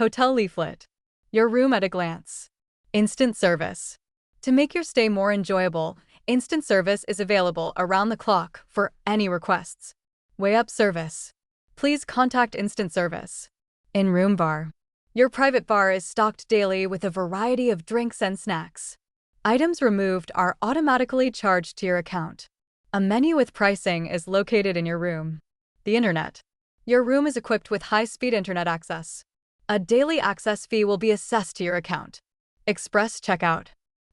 Hotel leaflet. Your room at a glance. Instant service. To make your stay more enjoyable, instant service is available around the clock for any requests. Way up service. Please contact instant service. In-room bar. Your private bar is stocked daily with a variety of drinks and snacks. Items removed are automatically charged to your account. A menu with pricing is located in your room. The internet. Your room is equipped with high-speed internet access. A daily access fee will be assessed to your account. Express checkout.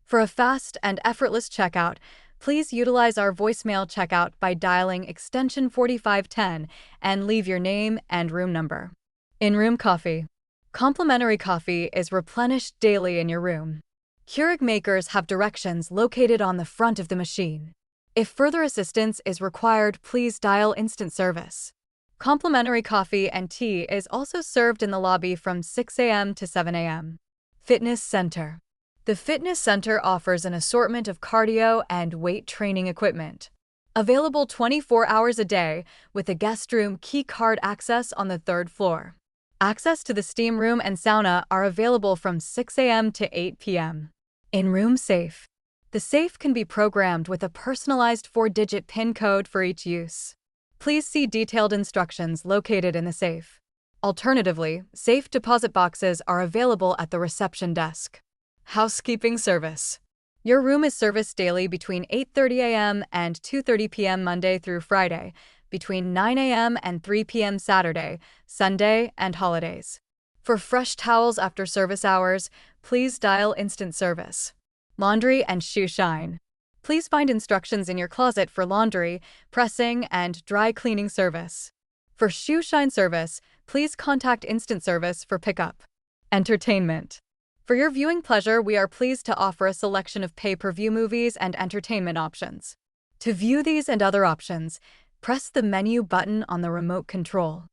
For a fast and effortless checkout, please utilize our voicemail checkout by dialing extension 4510 and leave your name and room number. In-room coffee. Complimentary coffee is replenished daily in your room. Keurig makers have directions located on the front of the machine. If further assistance is required, please dial instant service. Complimentary coffee and tea is also served in the lobby from 6 a.m. to 7 a.m. Fitness center. The fitness center offers an assortment of cardio and weight training equipment. Available 24 hours a day with a guest room key card access on the 3rd floor. Access to the steam room and sauna are available from 6 a.m. to 8 p.m. In-room safe. The safe can be programmed with a personalized 4-digit PIN code for each use. Please see detailed instructions located in the safe. Alternatively, safe deposit boxes are available at the reception desk. Housekeeping service. Your room is serviced daily between 8:30 a.m. and 2:30 p.m. Monday through Friday, between 9 a.m. and 3 p.m. Saturday, Sunday, and holidays. For fresh towels after service hours, please dial instant service. Laundry and shoe shine. Please find instructions in your closet for laundry, pressing, and dry cleaning service. For shoe shine service, please contact instant service for pickup. Entertainment. For your viewing pleasure, we are pleased to offer a selection of pay-per-view movies and entertainment options. To view these and other options, press the menu button on the remote control.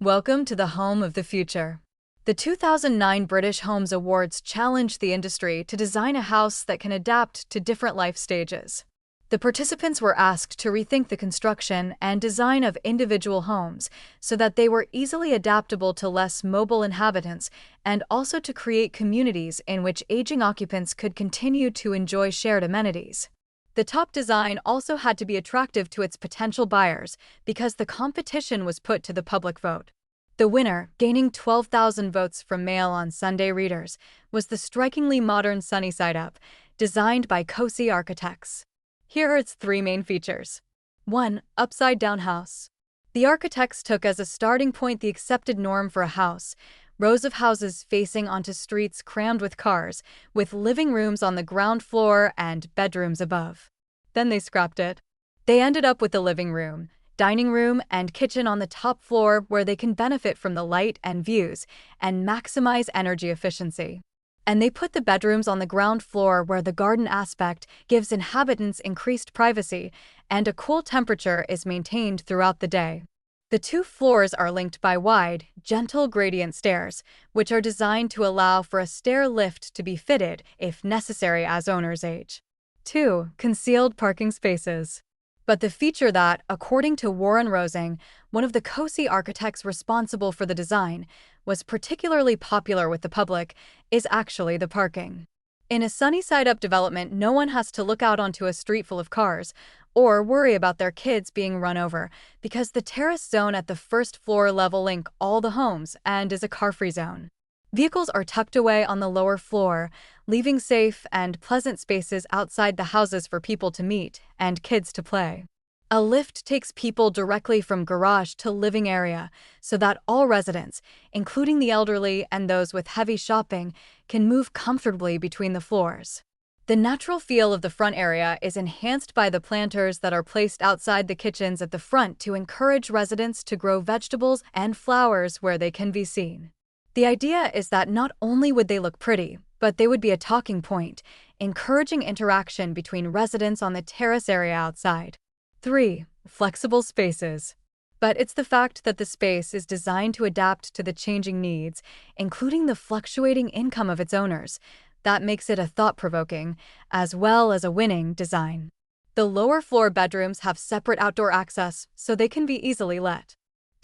Welcome to the home of the future. The 2009 British Homes Awards challenged the industry to design a house that can adapt to different life stages. The participants were asked to rethink the construction and design of individual homes so that they were easily adaptable to less mobile inhabitants and also to create communities in which aging occupants could continue to enjoy shared amenities. The top design also had to be attractive to its potential buyers because the competition was put to the public vote. The winner, gaining 12,000 votes from Mail on Sunday readers, was the strikingly modern sunny side up, designed by Cosi Architects. Here are its 3 main features. 1. Upside-down house. The architects took as a starting point the accepted norm for a house, rows of houses facing onto streets crammed with cars, with living rooms on the ground floor and bedrooms above. Then they scrapped it. They ended up with the living room, dining room, and kitchen on the top floor where they can benefit from the light and views and maximize energy efficiency. And they put the bedrooms on the ground floor where the garden aspect gives inhabitants increased privacy and a cool temperature is maintained throughout the day. The 2 floors are linked by wide, gentle gradient stairs, which are designed to allow for a stair lift to be fitted if necessary as owners age. 2. Concealed parking spaces. But the feature that, according to Warren Rosing, one of the Cosi architects responsible for the design, was particularly popular with the public, is actually the parking. In a sunny side-up development, no one has to look out onto a street full of cars or worry about their kids being run over because the terrace zone at the 1st floor level link all the homes and is a car-free zone. Vehicles are tucked away on the lower floor, leaving safe and pleasant spaces outside the houses for people to meet and kids to play. A lift takes people directly from garage to living area so that all residents, including the elderly and those with heavy shopping, can move comfortably between the floors. The natural feel of the front area is enhanced by the planters that are placed outside the kitchens at the front to encourage residents to grow vegetables and flowers where they can be seen. The idea is that not only would they look pretty, but they would be a talking point, encouraging interaction between residents on the terrace area outside. 3. Flexible spaces. But it's the fact that the space is designed to adapt to the changing needs, including the fluctuating income of its owners, that makes it a thought-provoking, as well as a winning, design. The lower floor bedrooms have separate outdoor access, so they can be easily let.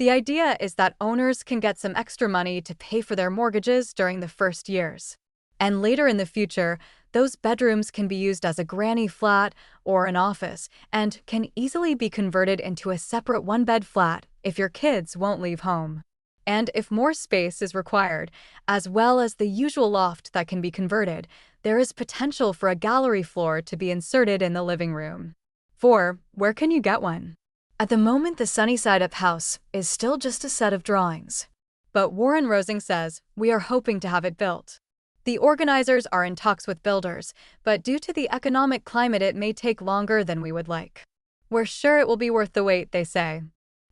The idea is that owners can get some extra money to pay for their mortgages during the first years. And later in the future, those bedrooms can be used as a granny flat or an office and can easily be converted into a separate one-bed flat if your kids won't leave home. And if more space is required, as well as the usual loft that can be converted, there is potential for a gallery floor to be inserted in the living room. 4. Where can you get one? At the moment, the Sunny Side Up house is still just a set of drawings. But Warren Rosing says, we are hoping to have it built. The organizers are in talks with builders, but due to the economic climate it may take longer than we would like. We're sure it will be worth the wait, they say.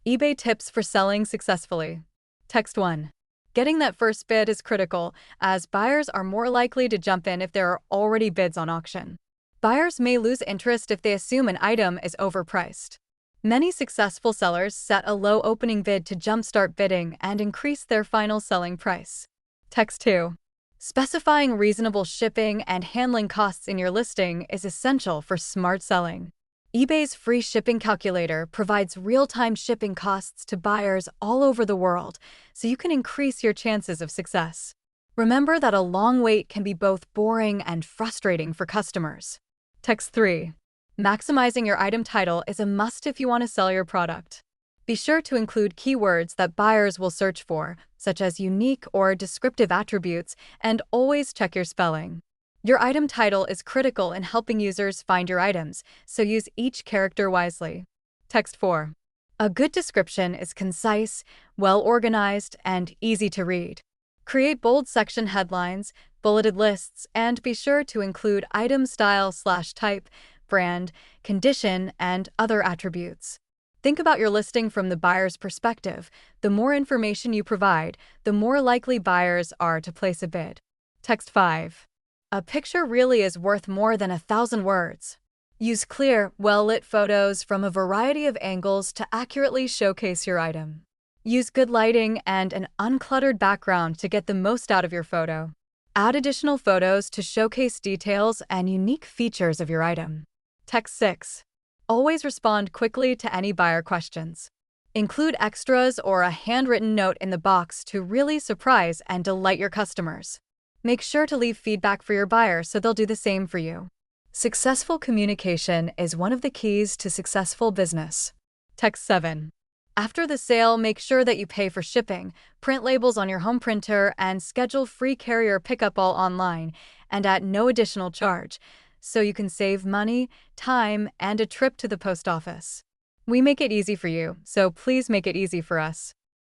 eBay tips for selling successfully. Text 1. Getting that first bid is critical, as buyers are more likely to jump in if there are already bids on auction. Buyers may lose interest if they assume an item is overpriced. Many successful sellers set a low opening bid to jumpstart bidding and increase their final selling price. Text 2. Specifying reasonable shipping and handling costs in your listing is essential for smart selling. eBay's free shipping calculator provides real-time shipping costs to buyers all over the world, so you can increase your chances of success. Remember that a long wait can be both boring and frustrating for customers. Text 3. Maximizing your item title is a must if you want to sell your product. Be sure to include keywords that buyers will search for, such as unique or descriptive attributes, and always check your spelling. Your item title is critical in helping users find your items, so use each character wisely. Text 4. A good description is concise, well-organized, and easy to read. Create bold section headlines, bulleted lists, and be sure to include item style/type, brand, condition, and other attributes. Think about your listing from the buyer's perspective. The more information you provide, the more likely buyers are to place a bid. Text 5. A picture really is worth more than 1,000 words. Use clear, well-lit photos from a variety of angles to accurately showcase your item. Use good lighting and an uncluttered background to get the most out of your photo. Add additional photos to showcase details and unique features of your item. Text 6. Always respond quickly to any buyer questions. Include extras or a handwritten note in the box to really surprise and delight your customers. Make sure to leave feedback for your buyer so they'll do the same for you. Successful communication is one of the keys to successful business. Text 7. After the sale, make sure that you pay for shipping, print labels on your home printer, and schedule free carrier pickup all online and at no additional charge, so you can save money, time, and a trip to the post office. We make it easy for you, so please make it easy for us.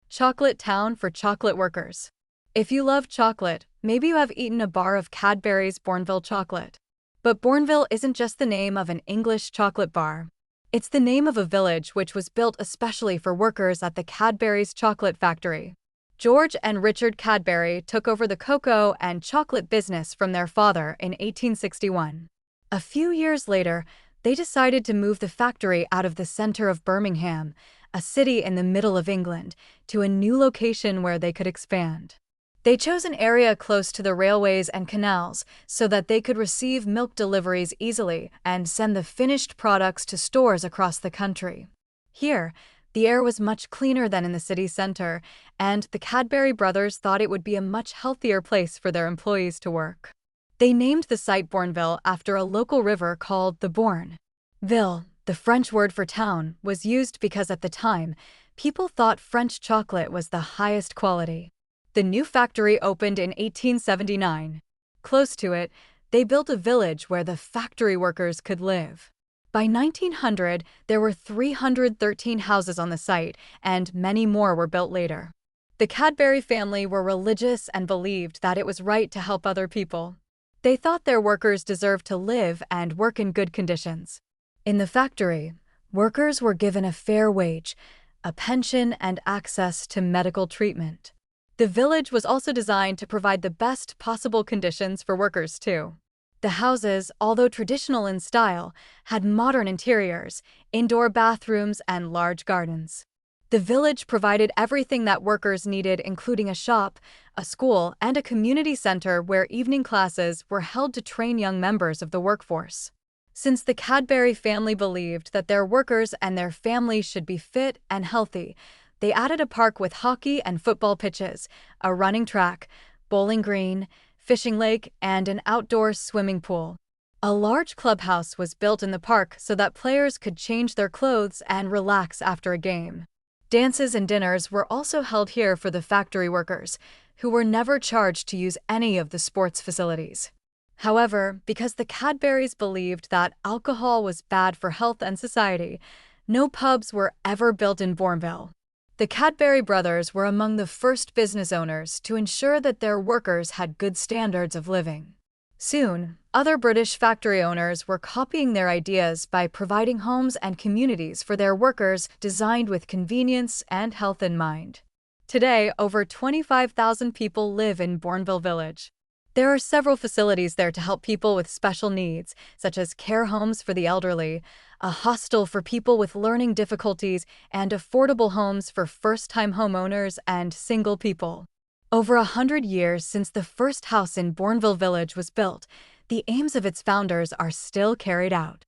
Chocolate Town for chocolate workers. If you love chocolate, maybe you have eaten a bar of Cadbury's Bournville chocolate. But Bournville isn't just the name of an English chocolate bar. It's the name of a village which was built especially for workers at the Cadbury's chocolate factory. George and Richard Cadbury took over the cocoa and chocolate business from their father in 1861. A few years later, they decided to move the factory out of the center of Birmingham, a city in the middle of England, to a new location where they could expand. They chose an area close to the railways and canals so that they could receive milk deliveries easily and send the finished products to stores across the country. Here, the air was much cleaner than in the city center, and the Cadbury brothers thought it would be a much healthier place for their employees to work. They named the site Bournville after a local river called the Bourne. Ville, the French word for town, was used because at the time, people thought French chocolate was the highest quality. The new factory opened in 1879. Close to it, they built a village where the factory workers could live. By 1900, there were 313 houses on the site, and many more were built later. The Cadbury family were religious and believed that it was right to help other people. They thought their workers deserved to live and work in good conditions. In the factory, workers were given a fair wage, a pension, and access to medical treatment. The village was also designed to provide the best possible conditions for workers, too. The houses, although traditional in style, had modern interiors, indoor bathrooms, and large gardens. The village provided everything that workers needed, including a shop, a school, and a community center where evening classes were held to train young members of the workforce. Since the Cadbury family believed that their workers and their families should be fit and healthy, They added a park with hockey and football pitches, a running track, bowling green, fishing lake, and an outdoor swimming pool. A large clubhouse was built in the park so that players could change their clothes and relax after a game. Dances and dinners were also held here for the factory workers, who were never charged to use any of the sports facilities. However, because the Cadburys believed that alcohol was bad for health and society, no pubs were ever built in Bournville. The Cadbury brothers were among the first business owners to ensure that their workers had good standards of living. Soon, other British factory owners were copying their ideas by providing homes and communities for their workers designed with convenience and health in mind. Today, over 25,000 people live in Bournville Village. There are several facilities there to help people with special needs, such as care homes for the elderly, a hostel for people with learning difficulties, and affordable homes for first-time homeowners and single people. Over 100 years since the first house in Bournville Village was built, the aims of its founders are still carried out.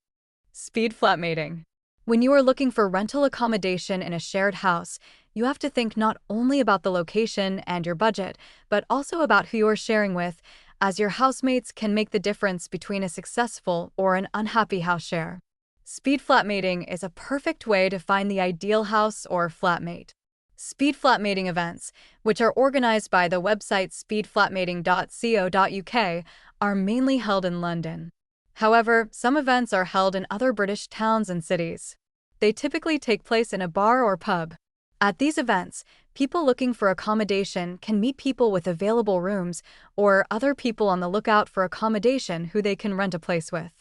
Speed flatmating. When you are looking for rental accommodation in a shared house, you have to think not only about the location and your budget, but also about who you are sharing with, as your housemates can make the difference between a successful or an unhappy house share. Speed flatmating is a perfect way to find the ideal house or flatmate. Speed flatmating events, which are organized by the website speedflatmating.co.uk, are mainly held in London. However, some events are held in other British towns and cities. They typically take place in a bar or pub. At these events, people looking for accommodation can meet people with available rooms or other people on the lookout for accommodation who they can rent a place with.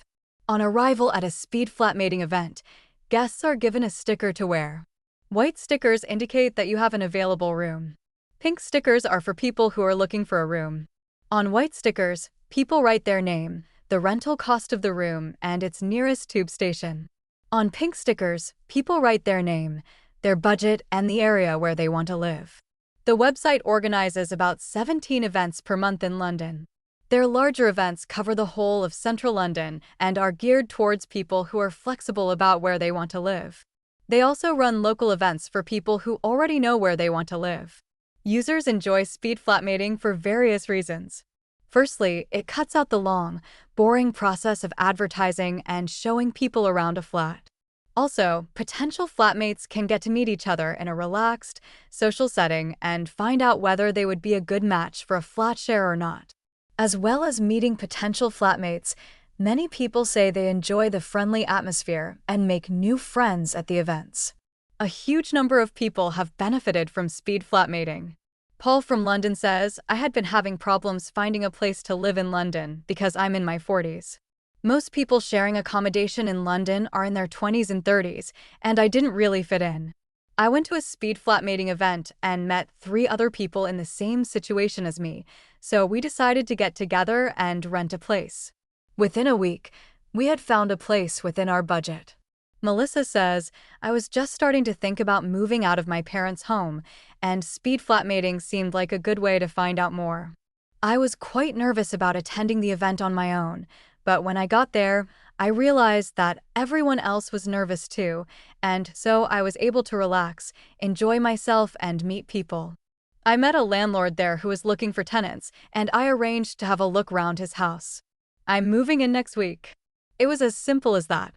On arrival at a speed flatmating event, guests are given a sticker to wear. White stickers indicate that you have an available room. Pink stickers are for people who are looking for a room. On white stickers, people write their name, the rental cost of the room, and its nearest tube station. On pink stickers, people write their name, their budget, and the area where they want to live. The website organizes about 17 events per month in London. Their larger events cover the whole of central London and are geared towards people who are flexible about where they want to live. They also run local events for people who already know where they want to live. Users enjoy speed flatmating for various reasons. Firstly, it cuts out the long, boring process of advertising and showing people around a flat. Also, potential flatmates can get to meet each other in a relaxed, social setting and find out whether they would be a good match for a flat share or not. As well as meeting potential flatmates, many people say they enjoy the friendly atmosphere and make new friends at the events. A huge number of people have benefited from speed flatmating. Paul from London says, "I had been having problems finding a place to live in London because I'm in my 40s. Most people sharing accommodation in London are in their 20s and 30s, and I didn't really fit in. I went to a speed flatmating event and met 3 other people in the same situation as me, so we decided to get together and rent a place. Within a week, we had found a place within our budget." Melissa says, "I was just starting to think about moving out of my parents' home, and speed flatmating seemed like a good way to find out more. I was quite nervous about attending the event on my own, but when I got there, I realized that everyone else was nervous too, and so I was able to relax, enjoy myself, and meet people. I met a landlord there who was looking for tenants, and I arranged to have a look round his house. I'm moving in next week." It was as simple as that.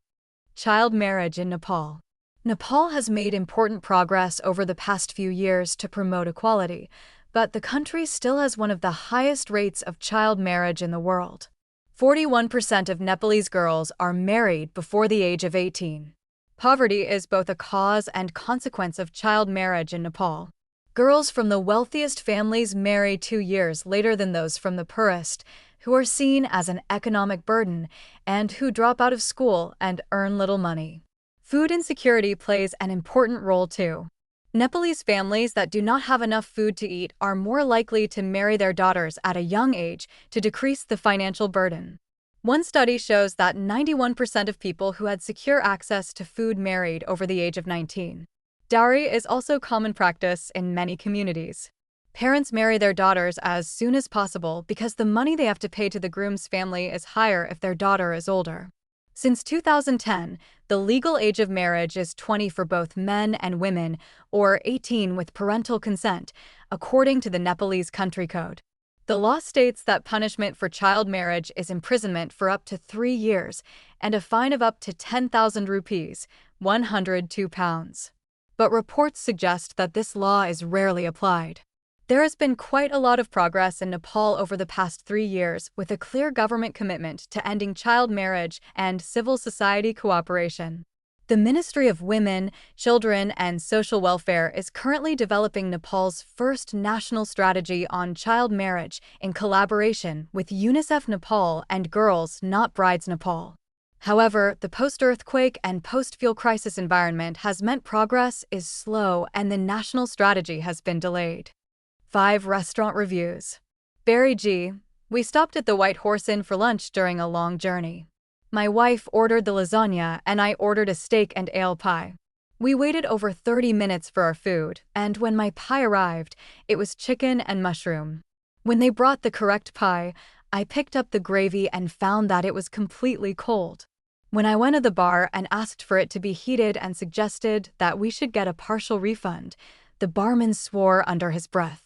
Child marriage in Nepal. Nepal has made important progress over the past few years to promote equality, but the country still has one of the highest rates of child marriage in the world. 41% of Nepalese girls are married before the age of 18. Poverty is both a cause and consequence of child marriage in Nepal. Girls from the wealthiest families marry 2 years later than those from the poorest, who are seen as an economic burden and who drop out of school and earn little money. Food insecurity plays an important role too. Nepalese families that do not have enough food to eat are more likely to marry their daughters at a young age to decrease the financial burden. One study shows that 91% of people who had secure access to food married over the age of 19. Dowry is also common practice in many communities. Parents marry their daughters as soon as possible because the money they have to pay to the groom's family is higher if their daughter is older. Since 2010, The legal age of marriage is 20 for both men and women, or 18 with parental consent, according to the Nepalese country code. The law states that punishment for child marriage is imprisonment for up to 3 years and a fine of up to 10,000 rupees, £102. But reports suggest that this law is rarely applied. There has been quite a lot of progress in Nepal over the past 3 years, with a clear government commitment to ending child marriage and civil society cooperation. The Ministry of Women, Children and Social Welfare is currently developing Nepal's first national strategy on child marriage in collaboration with UNICEF Nepal and Girls Not Brides Nepal. However, the post-earthquake and post-fuel crisis environment has meant progress is slow and the national strategy has been delayed. 5 restaurant reviews. Barry G. We stopped at the White Horse Inn for lunch during a long journey. My wife ordered the lasagna and I ordered a steak and ale pie. We waited over 30 minutes for our food, and when my pie arrived, it was chicken and mushroom. When they brought the correct pie, I picked up the gravy and found that it was completely cold. When I went to the bar and asked for it to be heated and suggested that we should get a partial refund, the barman swore under his breath.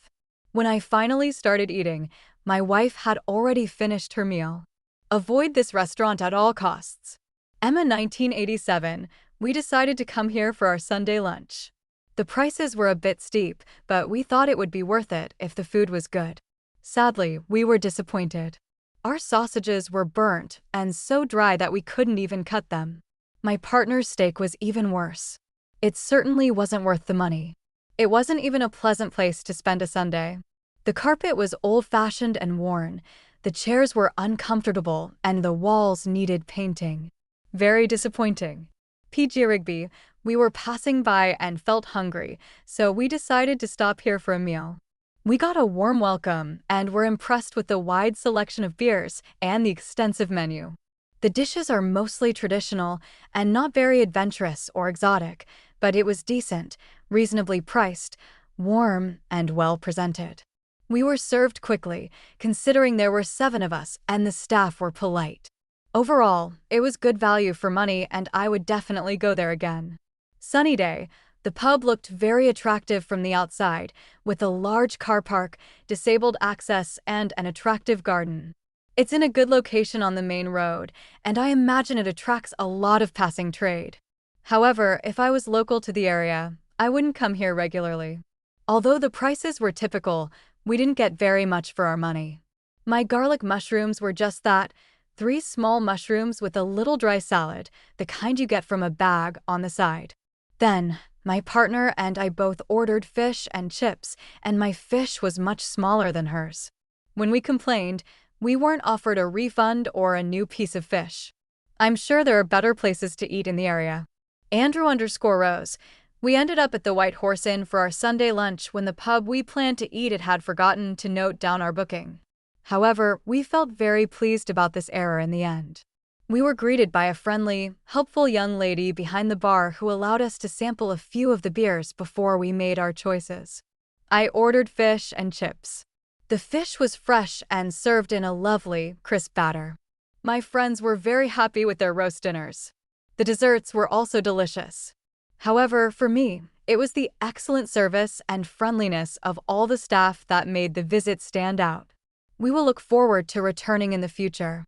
When I finally started eating, my wife had already finished her meal. Avoid this restaurant at all costs. Emma 1987, we decided to come here for our Sunday lunch. The prices were a bit steep, but we thought it would be worth it if the food was good. Sadly, we were disappointed. Our sausages were burnt and so dry that we couldn't even cut them. My partner's steak was even worse. It certainly wasn't worth the money. It wasn't even a pleasant place to spend a Sunday. The carpet was old-fashioned and worn, the chairs were uncomfortable, and the walls needed painting. Very disappointing. PG Rigby, we were passing by and felt hungry, so we decided to stop here for a meal. We got a warm welcome and were impressed with the wide selection of beers and the extensive menu. The dishes are mostly traditional and not very adventurous or exotic, but it was decent, reasonably priced, warm, and well presented. We were served quickly, considering there were 7 of us and the staff were polite. Overall, it was good value for money and I would definitely go there again. Sunny day. The pub looked very attractive from the outside, with a large car park, disabled access, and an attractive garden. It's in a good location on the main road, and I imagine it attracts a lot of passing trade. However, if I was local to the area, I wouldn't come here regularly. Although the prices were typical, we didn't get very much for our money. My garlic mushrooms were just that, 3 small mushrooms with a little dry salad, the kind you get from a bag, on the side. Then, my partner and I both ordered fish and chips, and my fish was much smaller than hers. When we complained, we weren't offered a refund or a new piece of fish. I'm sure there are better places to eat in the area. Andrew_Rose. We ended up at the White Horse Inn for our Sunday lunch when the pub we planned to eat at had forgotten to note down our booking. However, we felt very pleased about this error in the end. We were greeted by a friendly, helpful young lady behind the bar who allowed us to sample a few of the beers before we made our choices. I ordered fish and chips. The fish was fresh and served in a lovely, crisp batter. My friends were very happy with their roast dinners. The desserts were also delicious. However, for me, it was the excellent service and friendliness of all the staff that made the visit stand out. We will look forward to returning in the future.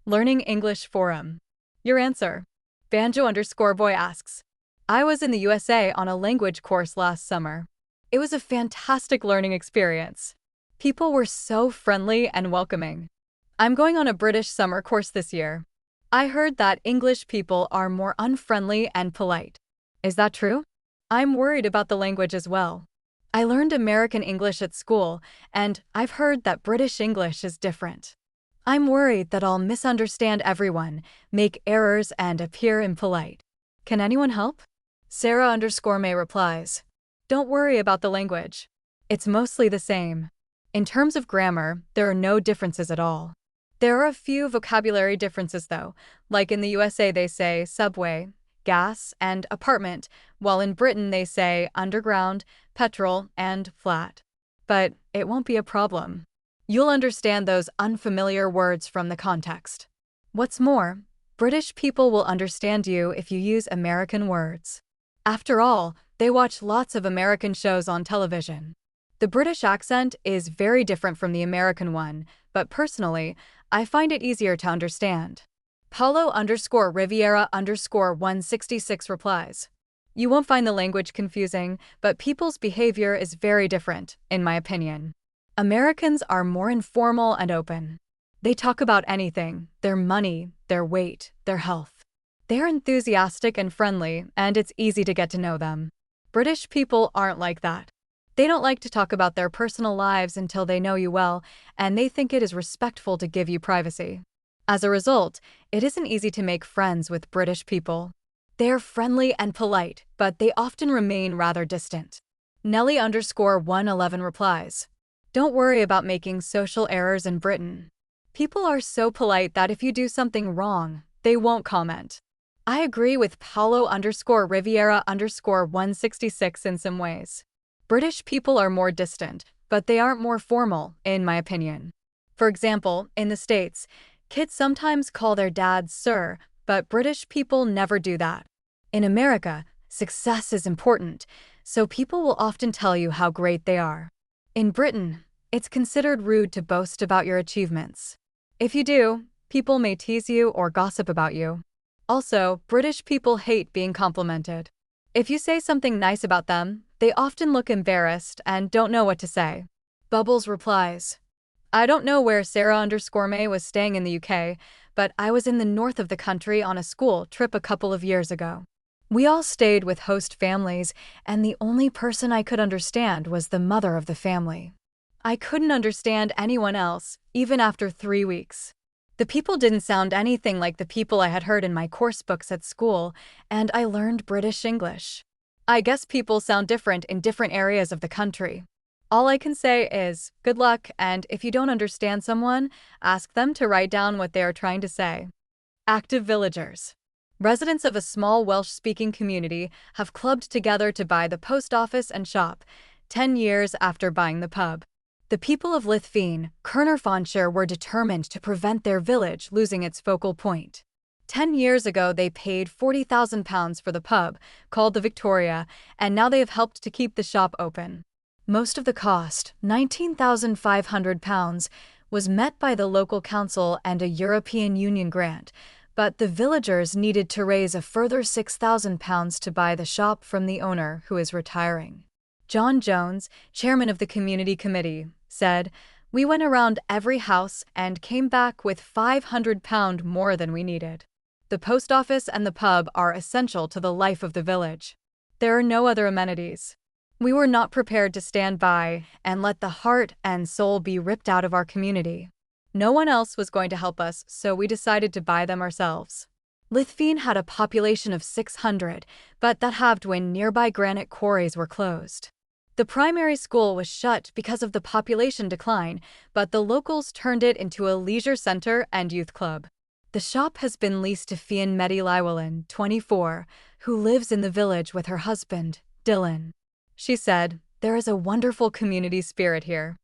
Learning English Forum. Your answer. Banjo_boy asks, I was in the USA on a language course last summer. It was a fantastic learning experience. People were so friendly and welcoming. I'm going on a British summer course this year. I heard that English people are more unfriendly and polite. Is that true? I'm worried about the language as well. I learned American English at school, and I've heard that British English is different. I'm worried that I'll misunderstand everyone, make errors, and appear impolite. Can anyone help? Sarah_May replies, Don't worry about the language. It's mostly the same. In terms of grammar, there are no differences at all. There are a few vocabulary differences though, like in the USA they say subway, gas, and apartment, while in Britain they say underground, petrol, and flat. But it won't be a problem. You'll understand those unfamiliar words from the context. What's more, British people will understand you if you use American words. After all, they watch lots of American shows on television. The British accent is very different from the American one, but personally, I find it easier to understand. Paulo_Riviera_166 replies. You won't find the language confusing, but people's behavior is very different, in my opinion. Americans are more informal and open. They talk about anything, their money, their weight, their health. They're enthusiastic and friendly, and it's easy to get to know them. British people aren't like that. They don't like to talk about their personal lives until they know you well, and they think it is respectful to give you privacy. As a result, it isn't easy to make friends with British people. They're friendly and polite, but they often remain rather distant. Nelly_111 replies. Don't worry about making social errors in Britain. People are so polite that if you do something wrong, they won't comment. I agree with Paulo_Riviera_166 in some ways. British people are more distant, but they aren't more formal, in my opinion. For example, in the States, kids sometimes call their dads sir, but British people never do that. In America, success is important, so people will often tell you how great they are. In Britain, it's considered rude to boast about your achievements. If you do, people may tease you or gossip about you. Also, British people hate being complimented. If you say something nice about them, they often look embarrassed and don't know what to say. Bubbles replies. I don't know where Sarah_May was staying in the UK, but I was in the north of the country on a school trip a couple of years ago. We all stayed with host families, and the only person I could understand was the mother of the family. I couldn't understand anyone else, even after 3 weeks. The people didn't sound anything like the people I had heard in my course books at school, and I learned British English. I guess people sound different in different areas of the country. All I can say is, good luck, and if you don't understand someone, ask them to write down what they are trying to say. Active villagers. Residents of a small Welsh-speaking community have clubbed together to buy the post office and shop, 10 years after buying the pub. The people of Lithfean, Caernarfonshire were determined to prevent their village losing its focal point. 10 years ago they paid £40,000 for the pub, called the Victoria, and now they have helped to keep the shop open. Most of the cost, £19,500, was met by the local council and a European Union grant, but the villagers needed to raise a further £6,000 to buy the shop from the owner, who is retiring. John Jones, chairman of the community committee, said, "We went around every house and came back with £500 more than we needed. The post office and the pub are essential to the life of the village. There are no other amenities. We were not prepared to stand by and let the heart and soul be ripped out of our community. No one else was going to help us, so we decided to buy them ourselves." Lithfean had a population of 600, but that halved when nearby granite quarries were closed. The primary school was shut because of the population decline, but the locals turned it into a leisure center and youth club. The shop has been leased to Fian Medi Llewellyn, 24, who lives in the village with her husband, Dylan. She said, "There is a wonderful community spirit here."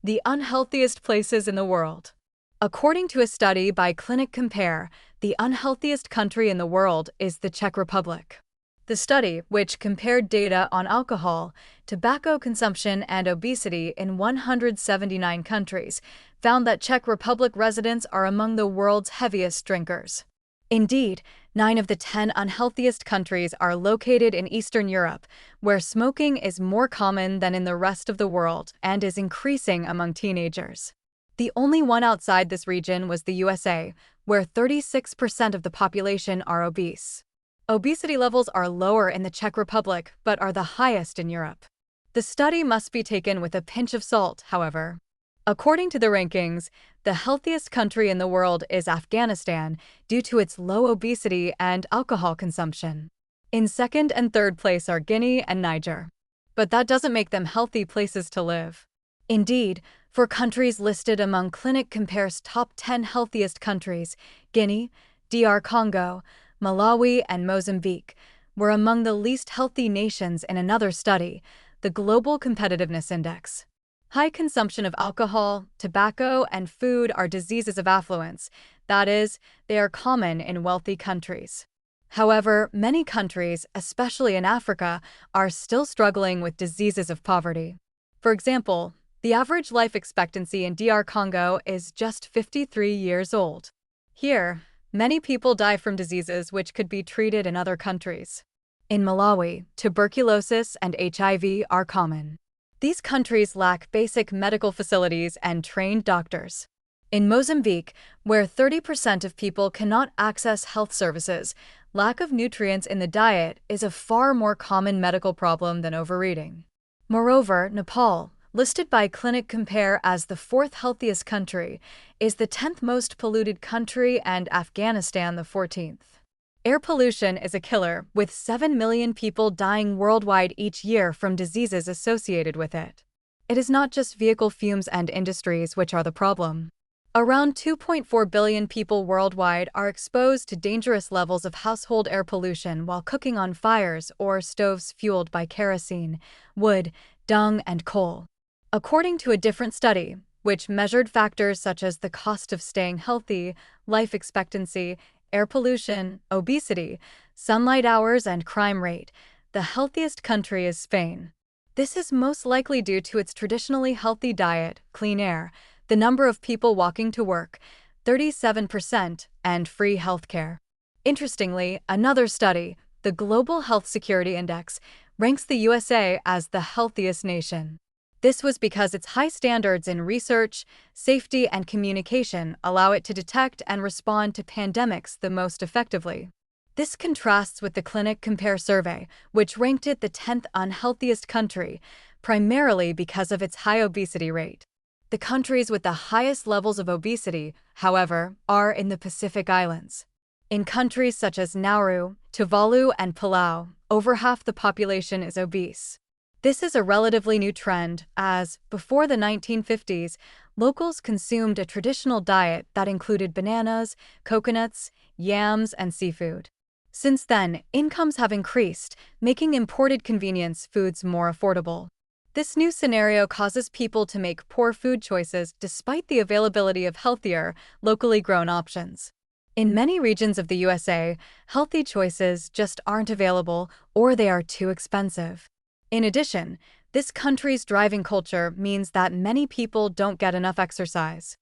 The unhealthiest places in the world. According to a study by Clinic Compare, the unhealthiest country in the world is the Czech Republic. The study, which compared data on alcohol, tobacco consumption, and obesity in 179 countries, found that Czech Republic residents are among the world's heaviest drinkers. Indeed, 9 of the 10 unhealthiest countries are located in Eastern Europe, where smoking is more common than in the rest of the world and is increasing among teenagers. The only one outside this region was the USA, where 36% of the population are obese. Obesity levels are lower in the Czech Republic, but are the highest in Europe. The study must be taken with a pinch of salt, however. According to the rankings, the healthiest country in the world is Afghanistan due to its low obesity and alcohol consumption. In second and third place are Guinea and Niger. But that doesn't make them healthy places to live. Indeed, for countries listed among Clinic Compare's top 10 healthiest countries, Guinea, DR Congo, Malawi, and Mozambique were among the least healthy nations in another study, the Global Competitiveness Index. High consumption of alcohol, tobacco, and food are diseases of affluence. That is, they are common in wealthy countries. However, many countries, especially in Africa, are still struggling with diseases of poverty. For example, the average life expectancy in DR Congo is just 53 years old. Here, many people die from diseases which could be treated in other countries. In Malawi, tuberculosis and HIV are common. These countries lack basic medical facilities and trained doctors. In Mozambique, where 30% of people cannot access health services, lack of nutrients in the diet is a far more common medical problem than overeating. Moreover, Nepal, listed by Clinic Compare as the fourth healthiest country, is the 10th most polluted country and Afghanistan the 14th. Air pollution is a killer, with 7 million people dying worldwide each year from diseases associated with it. It is not just vehicle fumes and industries which are the problem. Around 2.4 billion people worldwide are exposed to dangerous levels of household air pollution while cooking on fires or stoves fueled by kerosene, wood, dung, and coal. According to a different study, which measured factors such as the cost of staying healthy, life expectancy, air pollution, obesity, sunlight hours, and crime rate, the healthiest country is Spain. This is most likely due to its traditionally healthy diet, clean air, the number of people walking to work, 37%, and free healthcare. Interestingly, another study, the Global Health Security Index, ranks the USA as the healthiest nation. This was because its high standards in research, safety, and communication allow it to detect and respond to pandemics the most effectively. This contrasts with the Clinic Compare survey, which ranked it the 10th unhealthiest country, primarily because of its high obesity rate. The countries with the highest levels of obesity, however, are in the Pacific Islands. In countries such as Nauru, Tuvalu, and Palau, over half the population is obese. This is a relatively new trend, as, before the 1950s, locals consumed a traditional diet that included bananas, coconuts, yams, and seafood. Since then, incomes have increased, making imported convenience foods more affordable. This new scenario causes people to make poor food choices despite the availability of healthier, locally grown options. In many regions of the USA, healthy choices just aren't available or they are too expensive. In addition, this country's driving culture means that many people don't get enough exercise.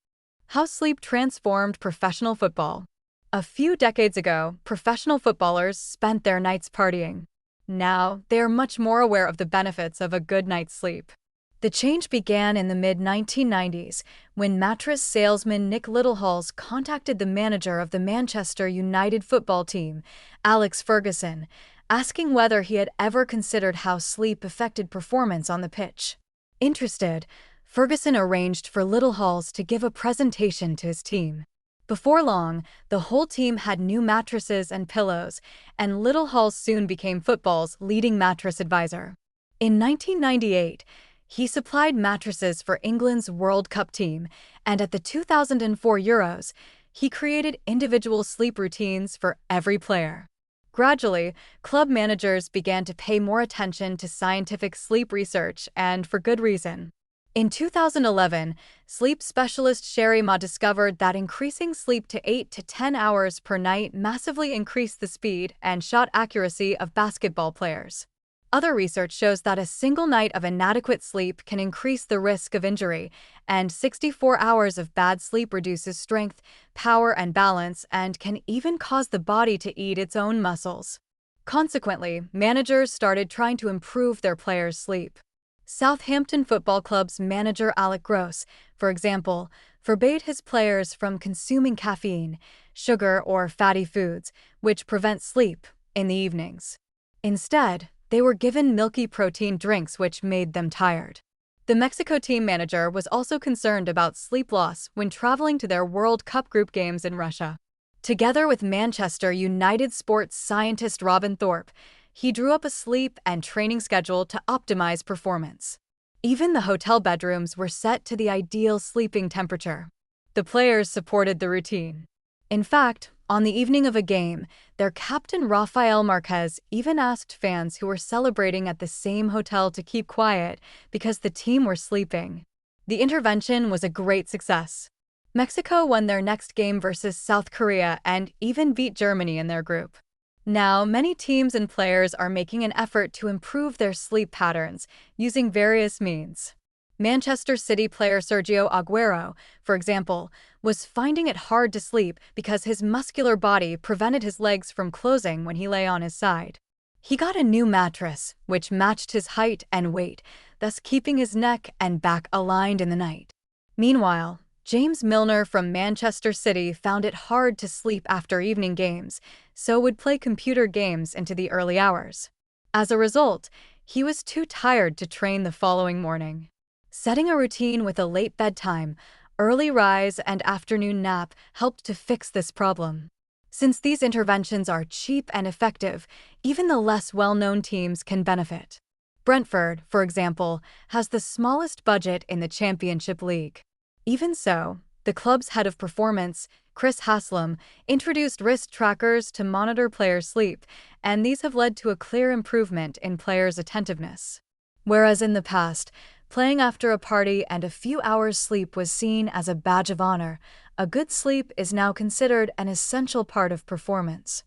How sleep transformed professional football. A few decades ago, professional footballers spent their nights partying. Now, they are much more aware of the benefits of a good night's sleep. The change began in the mid-1990s when mattress salesman Nick Littlehals contacted the manager of the Manchester United football team, Alex Ferguson, asking whether he had ever considered how sleep affected performance on the pitch. Interested, Ferguson arranged for Littlehals to give a presentation to his team. Before long, the whole team had new mattresses and pillows, and Littlehals soon became football's leading mattress advisor. In 1998, he supplied mattresses for England's World Cup team, and at the 2004 Euros, he created individual sleep routines for every player. Gradually, club managers began to pay more attention to scientific sleep research, and for good reason. In 2011, sleep specialist Sherry Ma discovered that increasing sleep to 8 to 10 hours per night massively increased the speed and shot accuracy of basketball players. Other research shows that a single night of inadequate sleep can increase the risk of injury, and 64 hours of bad sleep reduces strength, power, and balance, and can even cause the body to eat its own muscles. Consequently, managers started trying to improve their players' sleep. Southampton Football Club's manager Alec Gross, for example, forbade his players from consuming caffeine, sugar, or fatty foods, which prevent sleep, in the evenings. Instead, they were given milky protein drinks which made them tired. The Mexico team manager was also concerned about sleep loss when traveling to their World Cup group games in Russia. Together with Manchester United sports scientist Robin Thorpe, he drew up a sleep and training schedule to optimize performance. Even the hotel bedrooms were set to the ideal sleeping temperature. The players supported the routine. In fact, on the evening of a game, their captain Rafael Marquez even asked fans who were celebrating at the same hotel to keep quiet because the team were sleeping. The intervention was a great success. Mexico won their next game versus South Korea and even beat Germany in their group. Now, many teams and players are making an effort to improve their sleep patterns using various means. Manchester City player Sergio Aguero, for example, was finding it hard to sleep because his muscular body prevented his legs from closing when he lay on his side. He got a new mattress, which matched his height and weight, thus keeping his neck and back aligned in the night. Meanwhile, James Milner from Manchester City found it hard to sleep after evening games, so would play computer games into the early hours. As a result, he was too tired to train the following morning. Setting a routine with a late bedtime, early rise, and afternoon nap helped to fix this problem. Since these interventions are cheap and effective, even the less well-known teams can benefit. Brentford, for example, has the smallest budget in the Championship League. Even so, the club's head of performance, Chris Haslam, introduced wrist trackers to monitor players' sleep, and these have led to a clear improvement in players' attentiveness. Whereas in the past, playing after a party and a few hours' sleep was seen as a badge of honor, a good sleep is now considered an essential part of performance.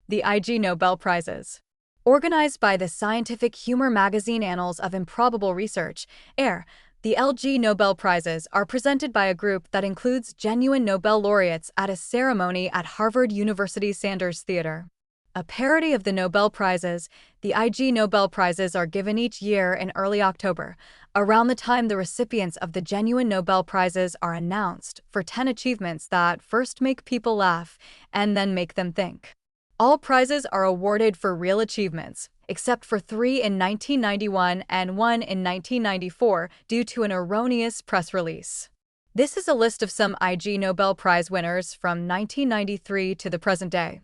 The IG Nobel Prizes. Organized by the scientific humor magazine Annals of Improbable Research, AIR, the LG Nobel Prizes are presented by a group that includes genuine Nobel laureates at a ceremony at Harvard University's Sanders Theater. A parody of the Nobel Prizes, the IG Nobel Prizes are given each year in early October, around the time the recipients of the genuine Nobel Prizes are announced for 10 achievements that first make people laugh and then make them think. All prizes are awarded for real achievements, except for 3 in 1991 and 1 in 1994 due to an erroneous press release. This is a list of some IG Nobel Prize winners from 1993 to the present day.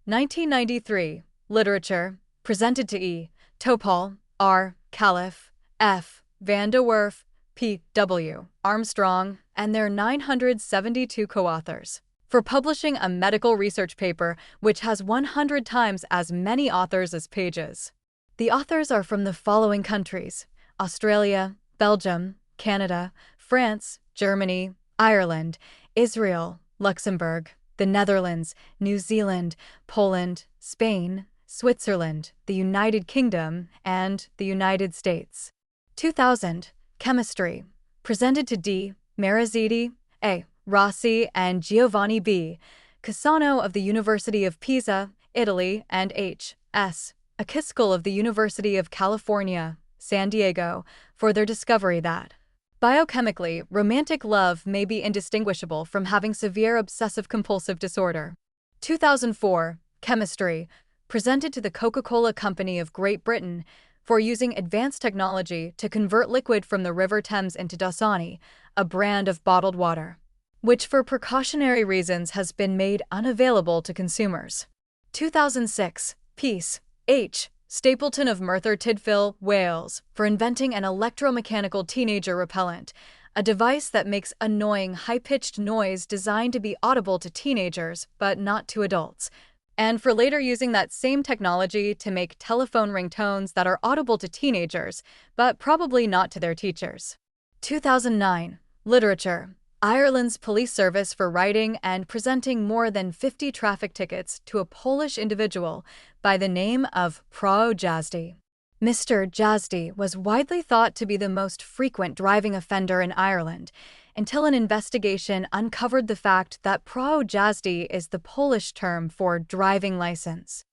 1993, Literature, presented to E. Topol, R. Caliph, F. Van de Werf, P. W. Armstrong, and their 972 co-authors, for publishing a medical research paper which has 100 times as many authors as pages. The authors are from the following countries: Australia, Belgium, Canada, France, Germany, Ireland, Israel, Luxembourg, the Netherlands, New Zealand, Poland, Spain, Switzerland, the United Kingdom, and the United States. 2000, Chemistry, presented to D. Mariziti, A. Rossi, and Giovanni B. Cassano of the University of Pisa, Italy, and H. S. Akiskal of the University of California, San Diego, for their discovery that biochemically, romantic love may be indistinguishable from having severe obsessive-compulsive disorder. 2004, Chemistry, presented to the Coca-Cola Company of Great Britain for using advanced technology to convert liquid from the River Thames into Dasani, a brand of bottled water, which for precautionary reasons has been made unavailable to consumers. 2006, Peace, H. Stapleton of Merthyr Tydfil, Wales, for inventing an electromechanical teenager repellent, a device that makes annoying high-pitched noise designed to be audible to teenagers but not to adults, and for later using that same technology to make telephone ringtones that are audible to teenagers but probably not to their teachers. 2009, Literature, Ireland's police service for writing and presenting more than 50 traffic tickets to a Polish individual by the name of Prao Jazdy. Mr. Jazdy was widely thought to be the most frequent driving offender in Ireland until an investigation uncovered the fact that Prao Jazdy is the Polish term for driving license.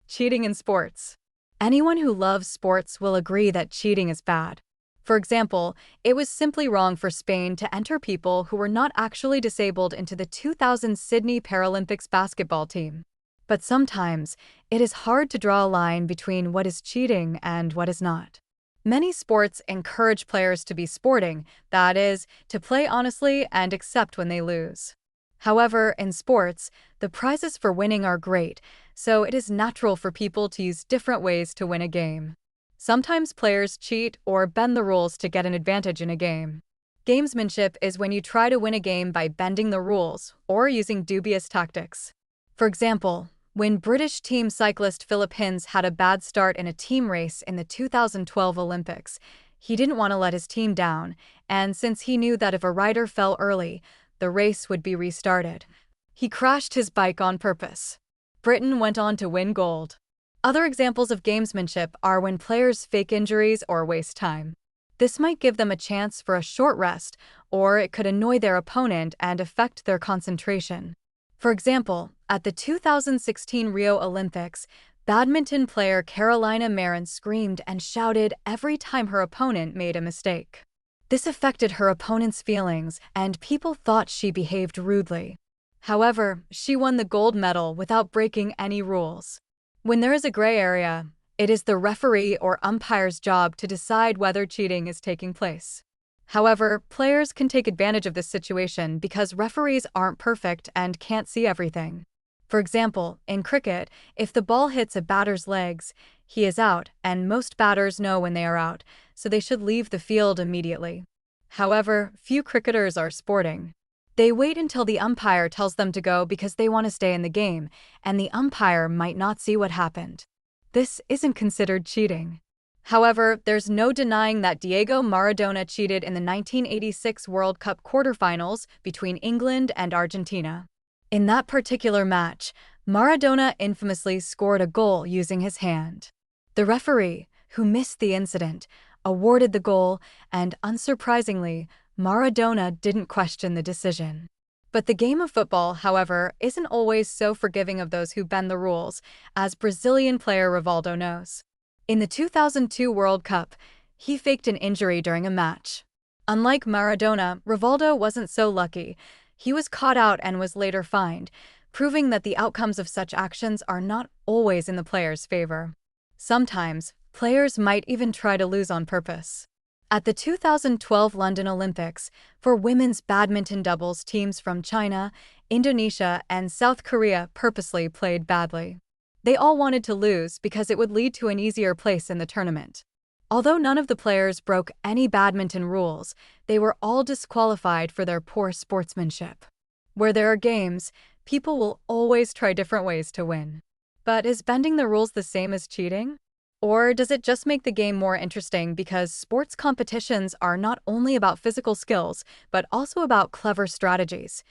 Cheating in sports. Anyone who loves sports will agree that cheating is bad. For example, it was simply wrong for Spain to enter people who were not actually disabled into the 2000 Sydney Paralympics basketball team. But sometimes, it is hard to draw a line between what is cheating and what is not. Many sports encourage players to be sporting, that is, to play honestly and accept when they lose. However, in sports, the prizes for winning are great, so it is natural for people to use different ways to win a game. Sometimes players cheat or bend the rules to get an advantage in a game. Gamesmanship is when you try to win a game by bending the rules or using dubious tactics. For example, when British team cyclist Philip Hinds had a bad start in a team race in the 2012 Olympics, He didn't want to let his team down, and since he knew that if a rider fell early, the race would be restarted, he crashed his bike on purpose. Britain went on to win gold. Other examples of gamesmanship are when players fake injuries or waste time. This might give them a chance for a short rest, or it could annoy their opponent and affect their concentration. For example, at the 2016 Rio Olympics, badminton player Carolina Marin screamed and shouted every time her opponent made a mistake. This affected her opponent's feelings, and people thought she behaved rudely. However, she won the gold medal without breaking any rules. When there is a gray area, it is the referee or umpire's job to decide whether cheating is taking place. However, players can take advantage of this situation because referees aren't perfect and can't see everything. For example, in cricket, if the ball hits a batter's legs, he is out, and most batters know when they are out, so they should leave the field immediately. However, few cricketers are sporting. They wait until the umpire tells them to go because they want to stay in the game, and the umpire might not see what happened. This isn't considered cheating. However, there's no denying that Diego Maradona cheated in the 1986 World Cup quarterfinals between England and Argentina. In that particular match, Maradona infamously scored a goal using his hand. The referee, who missed the incident, awarded the goal, and unsurprisingly, Maradona didn't question the decision. But the game of football, however, isn't always so forgiving of those who bend the rules, as Brazilian player Rivaldo knows. In the 2002 World Cup, he faked an injury during a match. Unlike Maradona, Rivaldo wasn't so lucky. He was caught out and was later fined, proving that the outcomes of such actions are not always in the player's favor. Sometimes, players might even try to lose on purpose. At the 2012 London Olympics, for women's badminton doubles, teams from China, Indonesia, and South Korea purposely played badly. They all wanted to lose because it would lead to an easier place in the tournament. Although none of the players broke any badminton rules, they were all disqualified for their poor sportsmanship. Where there are games, people will always try different ways to win. But is bending the rules the same as cheating? Or does it just make the game more interesting because sports competitions are not only about physical skills, but also about clever strategies?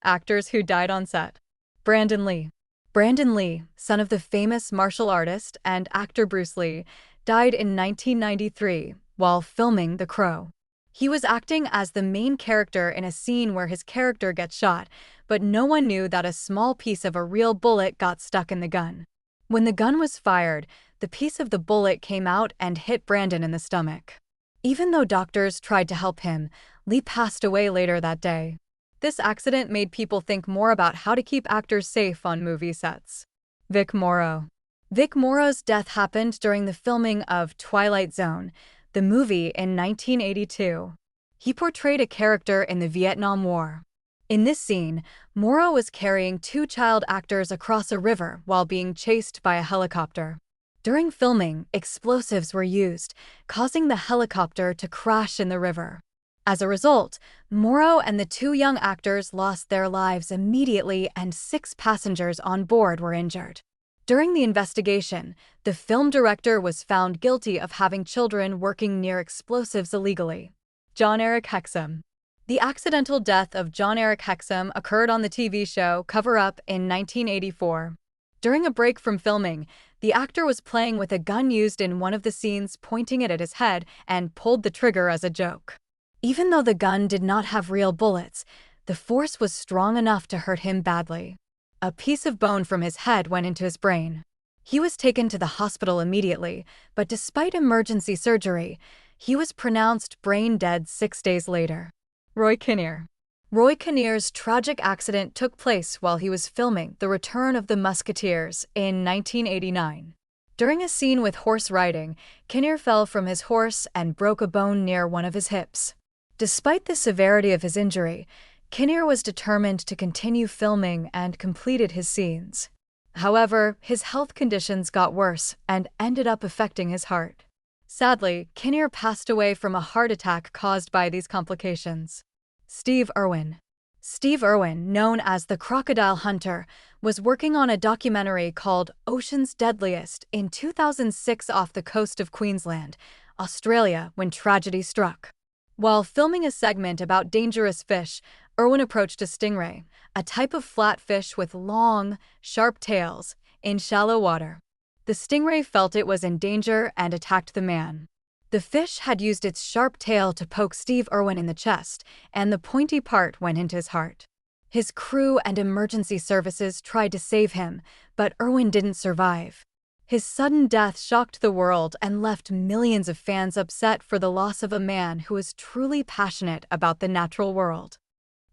Actors who died on set. Brandon Lee. Brandon Lee, son of the famous martial artist and actor Bruce Lee, died in 1993 while filming The Crow. He was acting as the main character in a scene where his character gets shot, but no one knew that a small piece of a real bullet got stuck in the gun. When the gun was fired, the piece of the bullet came out and hit Brandon in the stomach. Even though doctors tried to help him, Lee passed away later that day. This accident made people think more about how to keep actors safe on movie sets. Vic Morrow. Vic Morrow's death happened during the filming of Twilight Zone, the movie, in 1982. He portrayed a character in the Vietnam War. In this scene, Morrow was carrying two child actors across a river while being chased by a helicopter. During filming, explosives were used, causing the helicopter to crash in the river. As a result, Morrow and the two young actors lost their lives immediately, and 6 passengers on board were injured. During the investigation, the film director was found guilty of having children working near explosives illegally. John Eric Hexum. The accidental death of John Eric Hexum occurred on the TV show Cover Up in 1984. During a break from filming, the actor was playing with a gun used in one of the scenes, pointing it at his head, and pulled the trigger as a joke. Even though the gun did not have real bullets, the force was strong enough to hurt him badly. A piece of bone from his head went into his brain. He was taken to the hospital immediately, but despite emergency surgery, he was pronounced brain dead 6 days later. Roy Kinnear. Roy Kinnear's tragic accident took place while he was filming The Return of the Musketeers in 1989. During a scene with horse riding, Kinnear fell from his horse and broke a bone near one of his hips. Despite the severity of his injury, Kinnear was determined to continue filming and completed his scenes. However, his health conditions got worse and ended up affecting his heart. Sadly, Kinnear passed away from a heart attack caused by these complications. Steve Irwin. Steve Irwin, known as the Crocodile Hunter, was working on a documentary called Ocean's Deadliest in 2006 off the coast of Queensland, Australia, when tragedy struck. While filming a segment about dangerous fish, Irwin approached a stingray, a type of flatfish with long, sharp tails, in shallow water. The stingray felt it was in danger and attacked the man. The fish had used its sharp tail to poke Steve Irwin in the chest, and the pointy part went into his heart. His crew and emergency services tried to save him, but Irwin didn't survive. His sudden death shocked the world and left millions of fans upset for the loss of a man who was truly passionate about the natural world.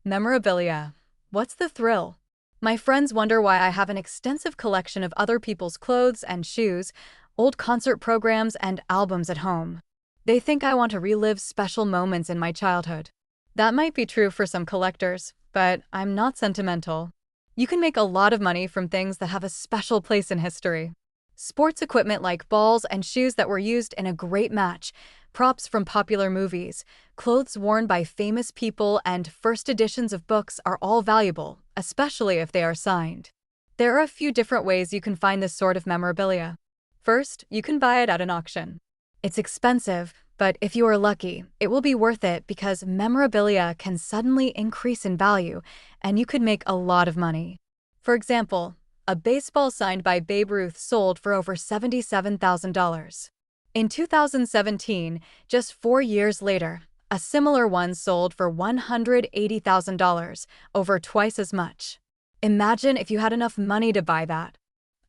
Memorabilia. What's the thrill? My friends wonder why I have an extensive collection of other people's clothes and shoes, old concert programs, and albums at home. They think I want to relive special moments in my childhood. That might be true for some collectors, but I'm not sentimental. You can make a lot of money from things that have a special place in history. Sports equipment like balls and shoes that were used in a great match, props from popular movies, clothes worn by famous people, and first editions of books are all valuable, especially if they are signed. There are a few different ways you can find this sort of memorabilia. First, you can buy it at an auction. It's expensive, but if you are lucky, it will be worth it because memorabilia can suddenly increase in value, and you could make a lot of money. For example, a baseball signed by Babe Ruth sold for over $77,000. In 2017, just 4 years later, a similar one sold for $180,000, over twice as much. Imagine if you had enough money to buy that.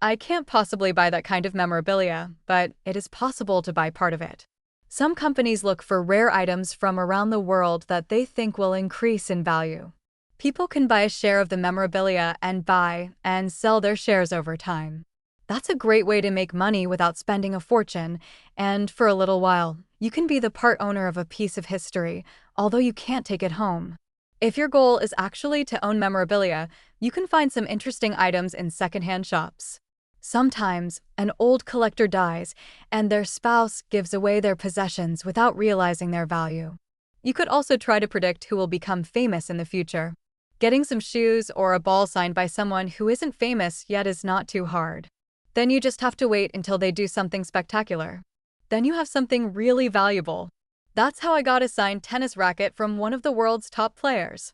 I can't possibly buy that kind of memorabilia, but it is possible to buy part of it. Some companies look for rare items from around the world that they think will increase in value. People can buy a share of the memorabilia and buy and sell their shares over time. That's a great way to make money without spending a fortune, and for a little while, you can be the part owner of a piece of history, although you can't take it home. If your goal is actually to own memorabilia, you can find some interesting items in secondhand shops. Sometimes, an old collector dies, and their spouse gives away their possessions without realizing their value. You could also try to predict who will become famous in the future. Getting some shoes or a ball signed by someone who isn't famous yet is not too hard. Then you just have to wait until they do something spectacular. Then you have something really valuable. That's how I got a signed tennis racket from one of the world's top players.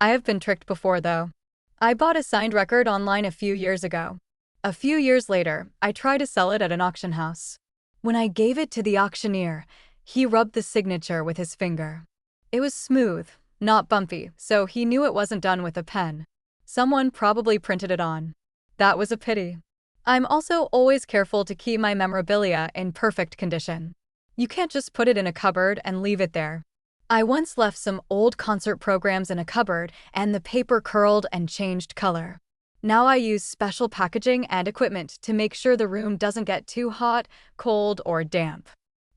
I have been tricked before, though. I bought a signed record online a few years ago. A few years later, I tried to sell it at an auction house. When I gave it to the auctioneer, he rubbed the signature with his finger. It was smooth, not bumpy, so he knew it wasn't done with a pen. Someone probably printed it on. That was a pity. I'm also always careful to keep my memorabilia in perfect condition. You can't just put it in a cupboard and leave it there. I once left some old concert programs in a cupboard and the paper curled and changed color. Now I use special packaging and equipment to make sure the room doesn't get too hot, cold, or damp.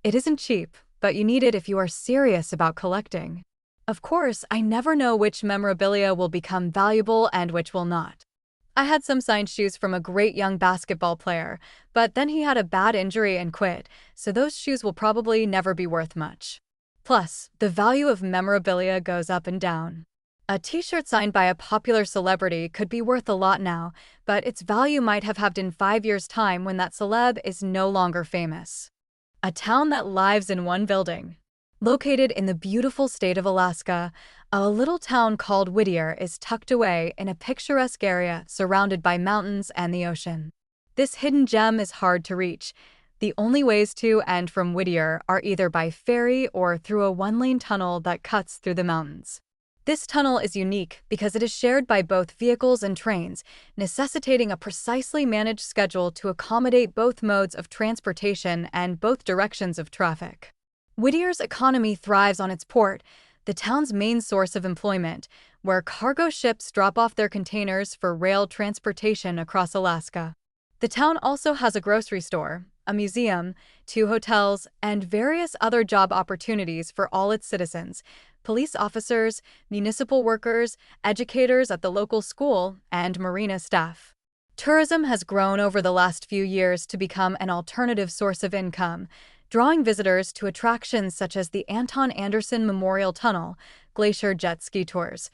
It isn't cheap, but you need it if you are serious about collecting. Of course, I never know which memorabilia will become valuable and which will not. I had some signed shoes from a great young basketball player, but then he had a bad injury and quit, so those shoes will probably never be worth much. Plus, the value of memorabilia goes up and down. A t-shirt signed by a popular celebrity could be worth a lot now, but its value might have halved in 5 years' time when that celeb is no longer famous. A town that lives in one building. Located in the beautiful state of Alaska, a little town called Whittier is tucked away in a picturesque area surrounded by mountains and the ocean. This hidden gem is hard to reach. The only ways to and from Whittier are either by ferry or through a one-lane tunnel that cuts through the mountains. This tunnel is unique because it is shared by both vehicles and trains, necessitating a precisely managed schedule to accommodate both modes of transportation and both directions of traffic. Whittier's economy thrives on its port, the town's main source of employment, where cargo ships drop off their containers for rail transportation across Alaska. The town also has a grocery store, a museum, 2 hotels, and various other job opportunities for all its citizens: police officers, municipal workers, educators at the local school, and marina staff. Tourism has grown over the last few years to become an alternative source of income, drawing visitors to attractions such as the Anton Anderson Memorial Tunnel, glacier jet ski tours,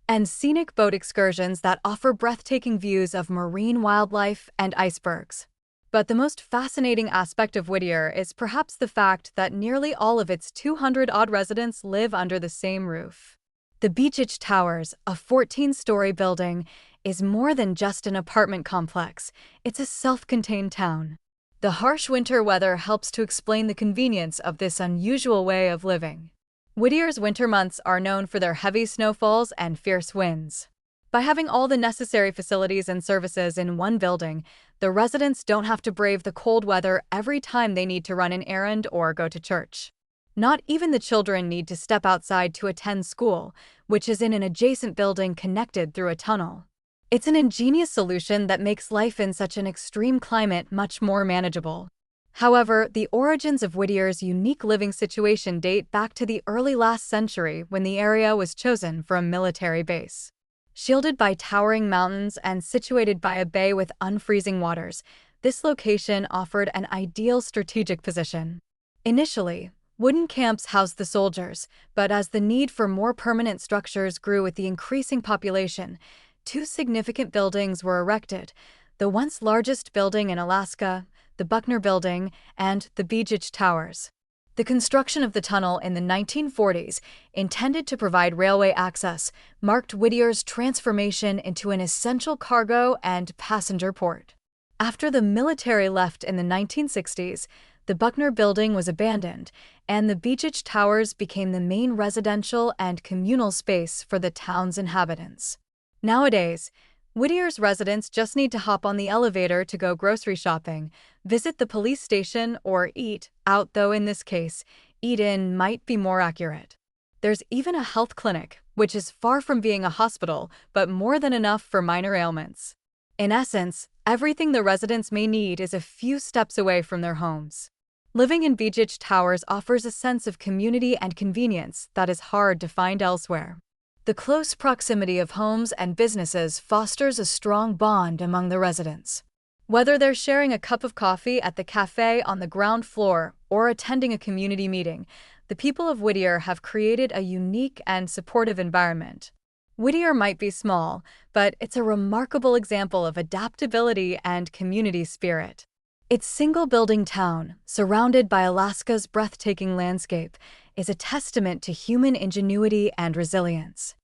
and scenic boat excursions that offer breathtaking views of marine wildlife and icebergs. But the most fascinating aspect of Whittier is perhaps the fact that nearly all of its 200-odd residents live under the same roof. The Beechich Towers, a 14-story building, is more than just an apartment complex. It's a self-contained town. The harsh winter weather helps to explain the convenience of this unusual way of living. Whittier's winter months are known for their heavy snowfalls and fierce winds. By having all the necessary facilities and services in one building, the residents don't have to brave the cold weather every time they need to run an errand or go to church. Not even the children need to step outside to attend school, which is in an adjacent building connected through a tunnel. It's an ingenious solution that makes life in such an extreme climate much more manageable. However, the origins of Whittier's unique living situation date back to the early last century when the area was chosen for a military base. Shielded by towering mountains and situated by a bay with unfreezing waters, this location offered an ideal strategic position. Initially, wooden camps housed the soldiers, but as the need for more permanent structures grew with the increasing population, two significant buildings were erected: the once largest building in Alaska, the Buckner Building, and the Beechich Towers. The construction of the tunnel in the 1940s, intended to provide railway access, marked Whittier's transformation into an essential cargo and passenger port. After the military left in the 1960s, the Buckner Building was abandoned, and the Beechich Towers became the main residential and communal space for the town's inhabitants. Nowadays, Whittier's residents just need to hop on the elevator to go grocery shopping, visit the police station, or eat out, though in this case, eat in might be more accurate. There's even a health clinic, which is far from being a hospital, but more than enough for minor ailments. In essence, everything the residents may need is a few steps away from their homes. Living in Beechich Towers offers a sense of community and convenience that is hard to find elsewhere. The close proximity of homes and businesses fosters a strong bond among the residents. Whether they're sharing a cup of coffee at the cafe on the ground floor or attending a community meeting, the people of Whittier have created a unique and supportive environment. Whittier might be small, but it's a remarkable example of adaptability and community spirit. Its single-building town, surrounded by Alaska's breathtaking landscape, is a testament to human ingenuity and resilience.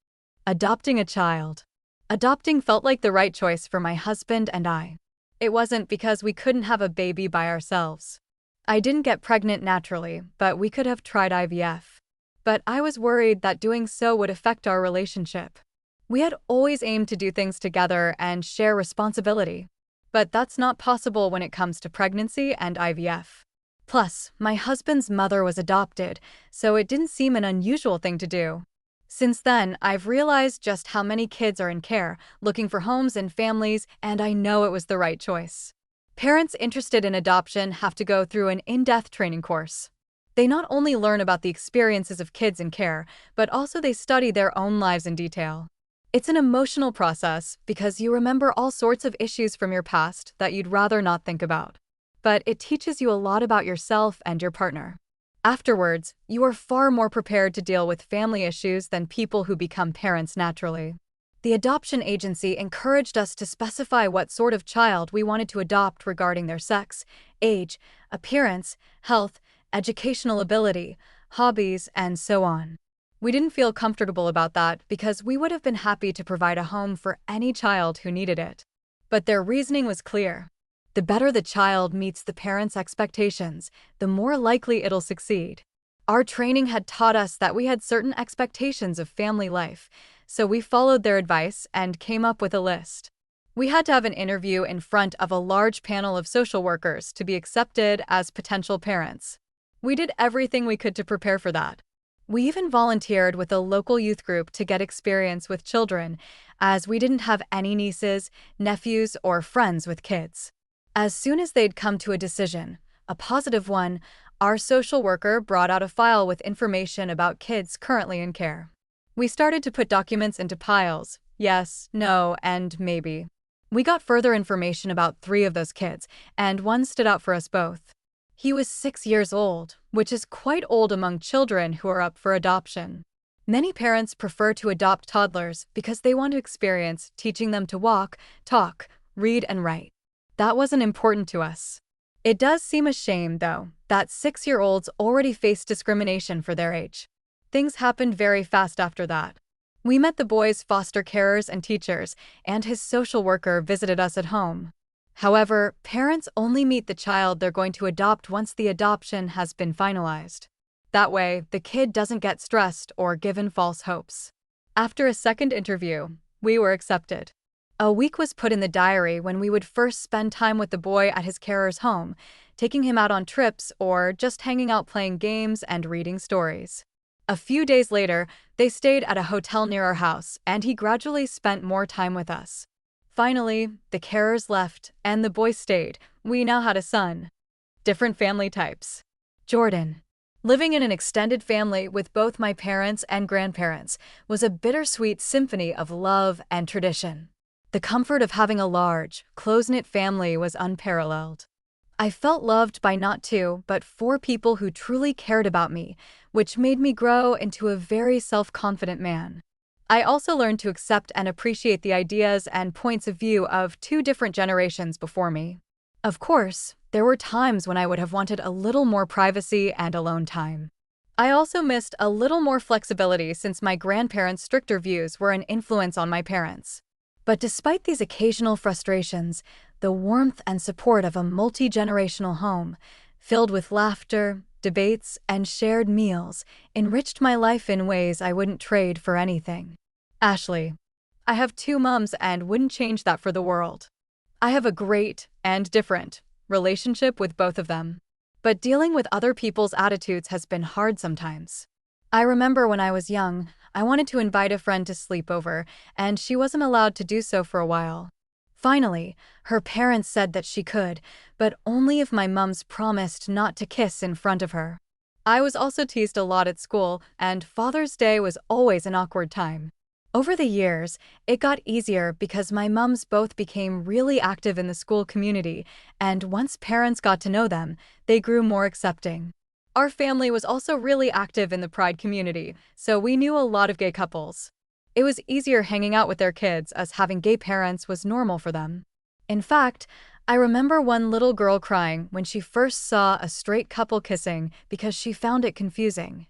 Adopting a child. Adopting felt like the right choice for my husband and I. It wasn't because we couldn't have a baby by ourselves. I didn't get pregnant naturally, but we could have tried IVF. But I was worried that doing so would affect our relationship. We had always aimed to do things together and share responsibility. But that's not possible when it comes to pregnancy and IVF. Plus, my husband's mother was adopted, so it didn't seem an unusual thing to do. Since then, I've realized just how many kids are in care, looking for homes and families, and I know it was the right choice. Parents interested in adoption have to go through an in-depth training course. They not only learn about the experiences of kids in care, but also they study their own lives in detail. It's an emotional process because you remember all sorts of issues from your past that you'd rather not think about. But it teaches you a lot about yourself and your partner. Afterwards, you are far more prepared to deal with family issues than people who become parents naturally. The adoption agency encouraged us to specify what sort of child we wanted to adopt regarding their sex, age, appearance, health, educational ability, hobbies, and so on. We didn't feel comfortable about that because we would have been happy to provide a home for any child who needed it. But their reasoning was clear. The better the child meets the parents' expectations, the more likely it'll succeed. Our training had taught us that we had certain expectations of family life, so we followed their advice and came up with a list. We had to have an interview in front of a large panel of social workers to be accepted as potential parents. We did everything we could to prepare for that. We even volunteered with a local youth group to get experience with children, as we didn't have any nieces, nephews, or friends with kids. As soon as they'd come to a decision, a positive one, our social worker brought out a file with information about kids currently in care. We started to put documents into piles: yes, no, and maybe. We got further information about 3 of those kids, and one stood out for us both. He was 6 years old, which is quite old among children who are up for adoption. Many parents prefer to adopt toddlers because they want to experience teaching them to walk, talk, read, and write. That wasn't important to us. It does seem a shame, though, that 6-year-olds already face discrimination for their age. Things happened very fast after that. We met the boy's foster carers and teachers, and his social worker visited us at home. However, parents only meet the child they're going to adopt once the adoption has been finalized. That way, the kid doesn't get stressed or given false hopes. After a second interview, we were accepted. A week was put in the diary when we would first spend time with the boy at his carer's home, taking him out on trips or just hanging out playing games and reading stories. A few days later, they stayed at a hotel near our house, and he gradually spent more time with us. Finally, the carers left, and the boy stayed. We now had a son. Different family types. Jordan. Living in an extended family with both my parents and grandparents was a bittersweet symphony of love and tradition. The comfort of having a large, close-knit family was unparalleled. I felt loved by not 2, but 4 people who truly cared about me, which made me grow into a very self-confident man. I also learned to accept and appreciate the ideas and points of view of 2 different generations before me. Of course, there were times when I would have wanted a little more privacy and alone time. I also missed a little more flexibility since my grandparents' stricter views were an influence on my parents. But despite these occasional frustrations, the warmth and support of a multi-generational home, filled with laughter, debates, and shared meals, enriched my life in ways I wouldn't trade for anything. Ashley. I have 2 moms and wouldn't change that for the world. I have a great, and different, relationship with both of them. But dealing with other people's attitudes has been hard sometimes. I remember when I was young, I wanted to invite a friend to sleep over, and she wasn't allowed to do so for a while. Finally, her parents said that she could, but only if my mums promised not to kiss in front of her. I was also teased a lot at school, and Father's Day was always an awkward time. Over the years, it got easier because my mums both became really active in the school community, and once parents got to know them, they grew more accepting. Our family was also really active in the Pride community, so we knew a lot of gay couples. It was easier hanging out with their kids as having gay parents was normal for them. In fact, I remember one little girl crying when she first saw a straight couple kissing because she found it confusing.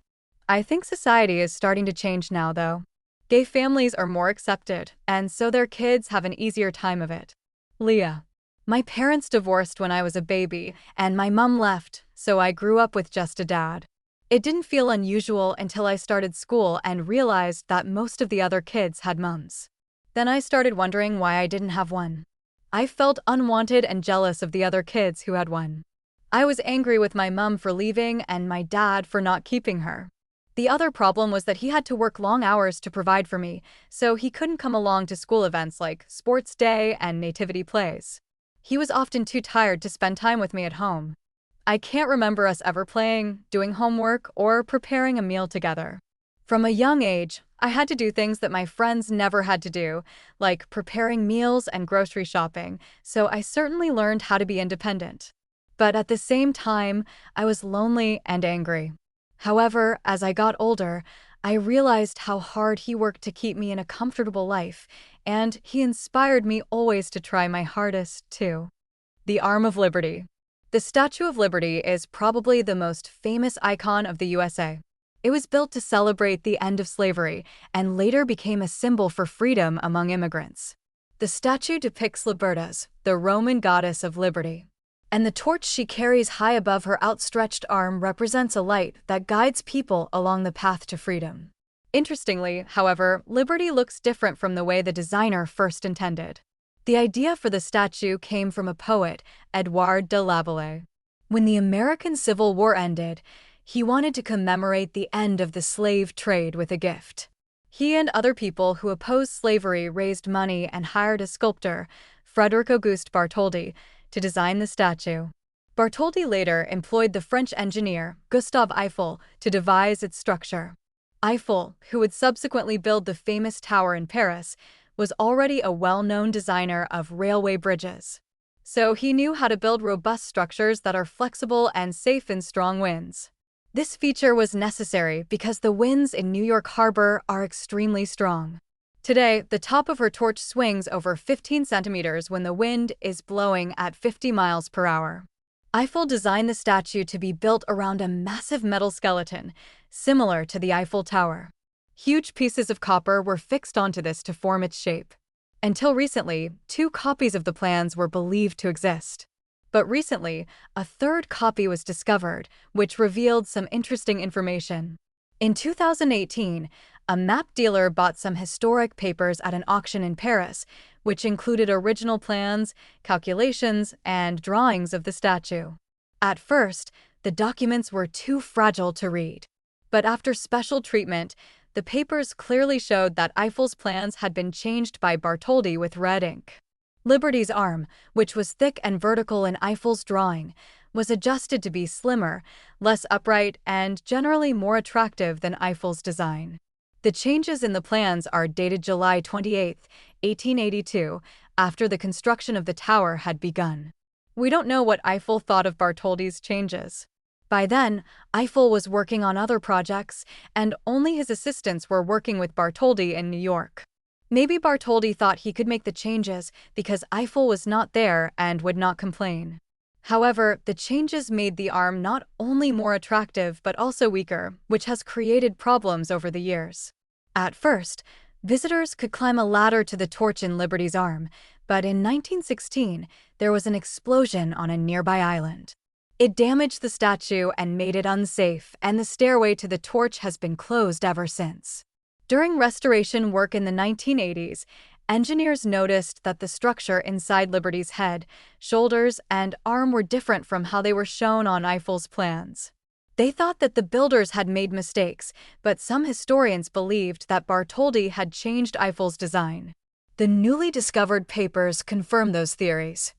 I think society is starting to change now, though. Gay families are more accepted, and so their kids have an easier time of it. Leah. My parents divorced when I was a baby, and my mom left, so I grew up with just a dad. It didn't feel unusual until I started school and realized that most of the other kids had mums. Then I started wondering why I didn't have one. I felt unwanted and jealous of the other kids who had one. I was angry with my mom for leaving and my dad for not keeping her. The other problem was that he had to work long hours to provide for me, so he couldn't come along to school events like sports day and nativity plays. He was often too tired to spend time with me at home. I can't remember us ever playing, doing homework, or preparing a meal together. From a young age, I had to do things that my friends never had to do, like preparing meals and grocery shopping, so I certainly learned how to be independent. But at the same time, I was lonely and angry. However, as I got older, I realized how hard he worked to keep me in a comfortable life, and he inspired me always to try my hardest, too. The Arm of Liberty. The Statue of Liberty is probably the most famous icon of the USA. It was built to celebrate the end of slavery and later became a symbol for freedom among immigrants. The statue depicts Libertas, the Roman goddess of liberty. And the torch she carries high above her outstretched arm represents a light that guides people along the path to freedom. Interestingly, however, liberty looks different from the way the designer first intended. The idea for the statue came from a poet, Edouard de Laboulaye. When the American Civil War ended, he wanted to commemorate the end of the slave trade with a gift. He and other people who opposed slavery raised money and hired a sculptor, Frédéric Auguste Bartholdi, to design the statue. Bartholdi later employed the French engineer Gustave Eiffel to devise its structure. Eiffel, who would subsequently build the famous tower in Paris, was already a well-known designer of railway bridges. So he knew how to build robust structures that are flexible and safe in strong winds. This feature was necessary because the winds in New York Harbor are extremely strong. Today, the top of her torch swings over 15 centimeters when the wind is blowing at 50 miles per hour. Eiffel designed the statue to be built around a massive metal skeleton, similar to the Eiffel Tower. Huge pieces of copper were fixed onto this to form its shape. Until recently, 2 copies of the plans were believed to exist. But recently, a third copy was discovered, which revealed some interesting information. In 2018, a map dealer bought some historic papers at an auction in Paris, which included original plans, calculations, and drawings of the statue. At first, the documents were too fragile to read. But after special treatment, the papers clearly showed that Eiffel's plans had been changed by Bartholdi with red ink. Liberty's arm, which was thick and vertical in Eiffel's drawing, was adjusted to be slimmer, less upright, and generally more attractive than Eiffel's design. The changes in the plans are dated July 28, 1882, after the construction of the tower had begun. We don't know what Eiffel thought of Bartholdi's changes. By then, Eiffel was working on other projects, and only his assistants were working with Bartholdi in New York. Maybe Bartholdi thought he could make the changes because Eiffel was not there and would not complain. However, the changes made the arm not only more attractive but also weaker, which has created problems over the years. At first, visitors could climb a ladder to the torch in Liberty's arm, but in 1916, there was an explosion on a nearby island. It damaged the statue and made it unsafe, and the stairway to the torch has been closed ever since. During restoration work in the 1980s, engineers noticed that the structure inside Liberty's head, shoulders, and arm were different from how they were shown on Eiffel's plans. They thought that the builders had made mistakes, but some historians believed that Bartholdi had changed Eiffel's design. The newly discovered papers confirm those theories.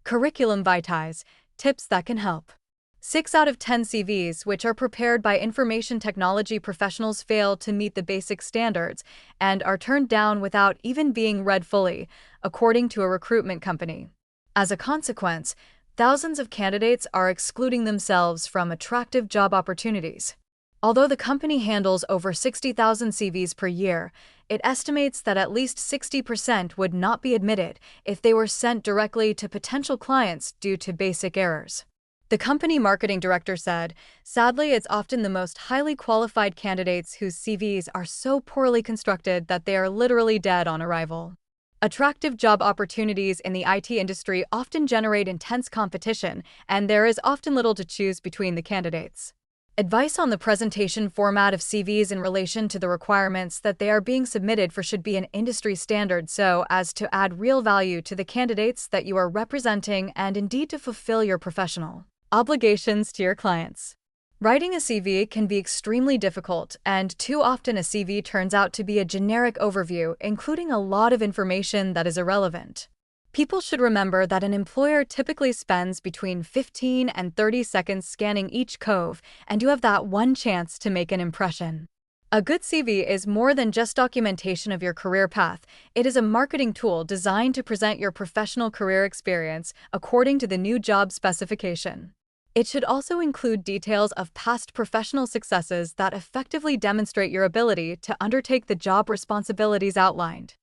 Curriculum vitae, tips that can help. 6 out of 10 CVs, which are prepared by information technology professionals, fail to meet the basic standards and are turned down without even being read fully, according to a recruitment company. As a consequence, thousands of candidates are excluding themselves from attractive job opportunities. Although the company handles over 60,000 CVs per year, it estimates that at least 60% would not be admitted if they were sent directly to potential clients due to basic errors. The company marketing director said, "Sadly, it's often the most highly qualified candidates whose CVs are so poorly constructed that they are literally dead on arrival." Attractive job opportunities in the IT industry often generate intense competition, and there is often little to choose between the candidates. Advice on the presentation format of CVs in relation to the requirements that they are being submitted for should be an industry standard so as to add real value to the candidates that you are representing and indeed to fulfill your professional obligations to your clients. Writing a CV can be extremely difficult, and too often a CV turns out to be a generic overview, including a lot of information that is irrelevant. People should remember that an employer typically spends between 15 and 30 seconds scanning each cove, and you have that one chance to make an impression. A good CV is more than just documentation of your career path. It is a marketing tool designed to present your professional career experience according to the new job specification. It should also include details of past professional successes that effectively demonstrate your ability to undertake the job responsibilities outlined.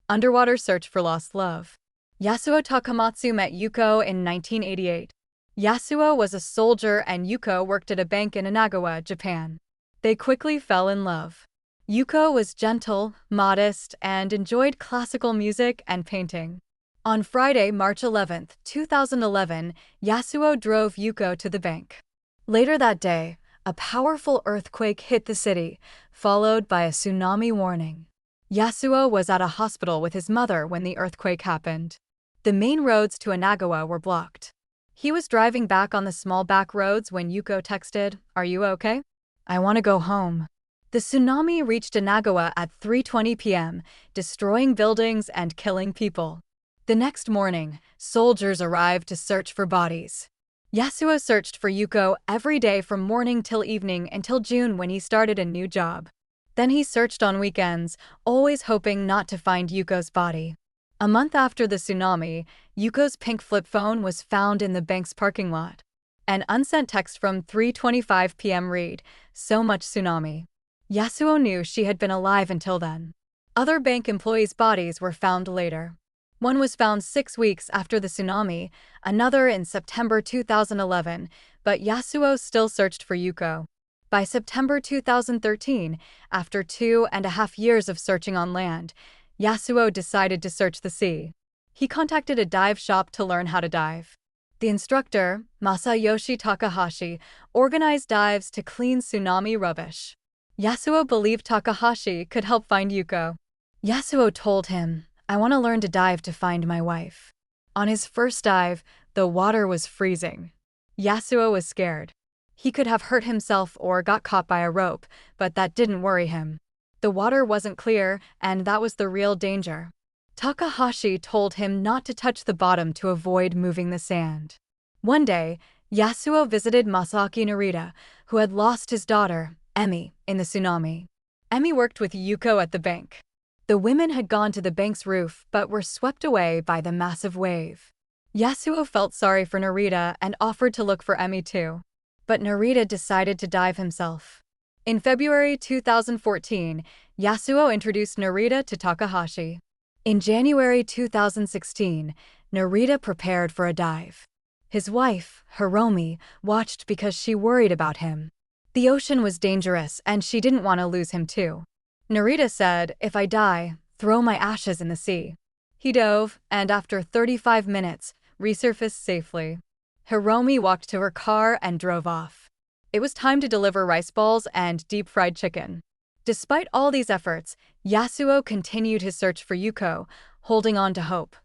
Underwater search for lost love. Yasuo Takamatsu met Yuko in 1988. Yasuo was a soldier and Yuko worked at a bank in Inagawa, Japan. They quickly fell in love. Yuko was gentle, modest, and enjoyed classical music and painting. On Friday, March 11, 2011, Yasuo drove Yuko to the bank. Later that day, a powerful earthquake hit the city, followed by a tsunami warning. Yasuo was at a hospital with his mother when the earthquake happened. The main roads to Inagawa were blocked. He was driving back on the small back roads when Yuko texted, "Are you okay? I want to go home." The tsunami reached Inagawa at 3:20 p.m., destroying buildings and killing people. The next morning, soldiers arrived to search for bodies. Yasuo searched for Yuko every day from morning till evening until June when he started a new job. Then he searched on weekends, always hoping not to find Yuko's body. A month after the tsunami, Yuko's pink flip phone was found in the bank's parking lot. An unsent text from 3:25 p.m. read, "So much tsunami." Yasuo knew she had been alive until then. Other bank employees' bodies were found later. One was found 6 weeks after the tsunami, another in September 2011, but Yasuo still searched for Yuko. By September 2013, after 2.5 years of searching on land, Yasuo decided to search the sea. He contacted a dive shop to learn how to dive. The instructor, Masayoshi Takahashi, organized dives to clean tsunami rubbish. Yasuo believed Takahashi could help find Yuko. Yasuo told him, "I want to learn to dive to find my wife." On his first dive, the water was freezing. Yasuo was scared. He could have hurt himself or got caught by a rope, but that didn't worry him. The water wasn't clear, and that was the real danger. Takahashi told him not to touch the bottom to avoid moving the sand. One day, Yasuo visited Masaaki Narita, who had lost his daughter, Emi, in the tsunami. Emi worked with Yuko at the bank. The women had gone to the bank's roof but were swept away by the massive wave. Yasuo felt sorry for Narita and offered to look for Emi too. But Narita decided to dive himself. In February 2014, Yasuo introduced Narita to Takahashi. In January 2016, Narita prepared for a dive. His wife, Hiromi, watched because she worried about him. The ocean was dangerous and she didn't want to lose him too. Narita said, "If I die, throw my ashes in the sea." He dove, and after 35 minutes, resurfaced safely. Hiromi walked to her car and drove off. It was time to deliver rice balls and deep-fried chicken. Despite all these efforts, Yasuo continued his search for Yuko, holding on to hope.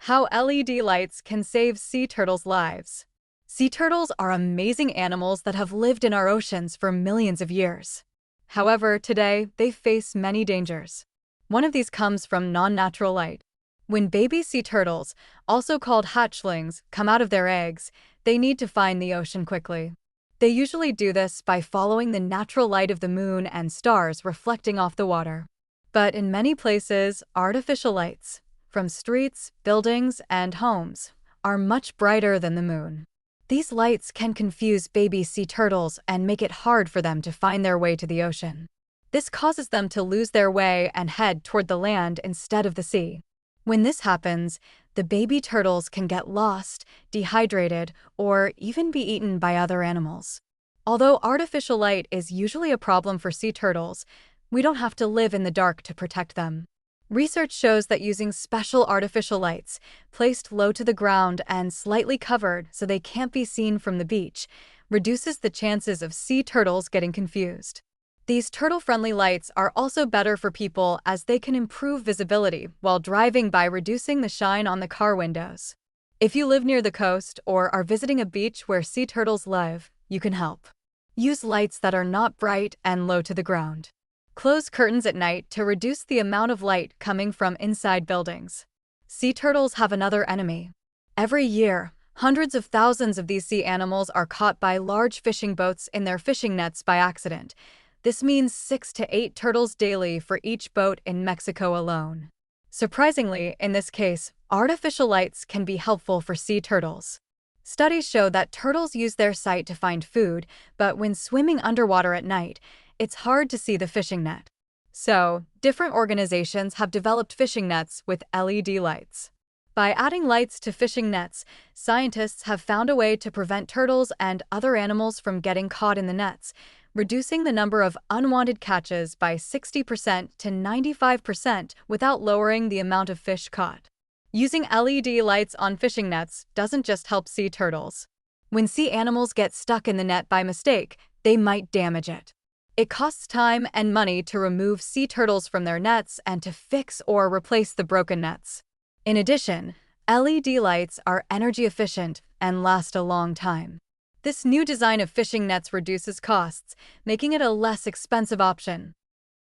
How LED lights can save sea turtles' lives. Sea turtles are amazing animals that have lived in our oceans for millions of years. However, today, they face many dangers. One of these comes from non-natural light. When baby sea turtles, also called hatchlings, come out of their eggs, they need to find the ocean quickly. They usually do this by following the natural light of the moon and stars reflecting off the water. But in many places, artificial lights, from streets, buildings, and homes, are much brighter than the moon. These lights can confuse baby sea turtles and make it hard for them to find their way to the ocean. This causes them to lose their way and head toward the land instead of the sea. When this happens, the baby turtles can get lost, dehydrated, or even be eaten by other animals. Although artificial light is usually a problem for sea turtles, we don't have to live in the dark to protect them. Research shows that using special artificial lights, placed low to the ground and slightly covered so they can't be seen from the beach, reduces the chances of sea turtles getting confused. These turtle-friendly lights are also better for people as they can improve visibility while driving by reducing the shine on the car windows. If you live near the coast or are visiting a beach where sea turtles live, you can help. Use lights that are not bright and low to the ground. Close curtains at night to reduce the amount of light coming from inside buildings. Sea turtles have another enemy. Every year, hundreds of thousands of these sea animals are caught by large fishing boats in their fishing nets by accident. This means 6 to 8 turtles daily for each boat in Mexico alone. Surprisingly, in this case, artificial lights can be helpful for sea turtles. Studies show that turtles use their sight to find food, but when swimming underwater at night, it's hard to see the fishing net. So, different organizations have developed fishing nets with LED lights. By adding lights to fishing nets, scientists have found a way to prevent turtles and other animals from getting caught in the nets, reducing the number of unwanted catches by 60% to 95% without lowering the amount of fish caught. Using LED lights on fishing nets doesn't just help sea turtles. When sea animals get stuck in the net by mistake, they might damage it. It costs time and money to remove sea turtles from their nets and to fix or replace the broken nets. In addition, LED lights are energy efficient and last a long time. This new design of fishing nets reduces costs, making it a less expensive option.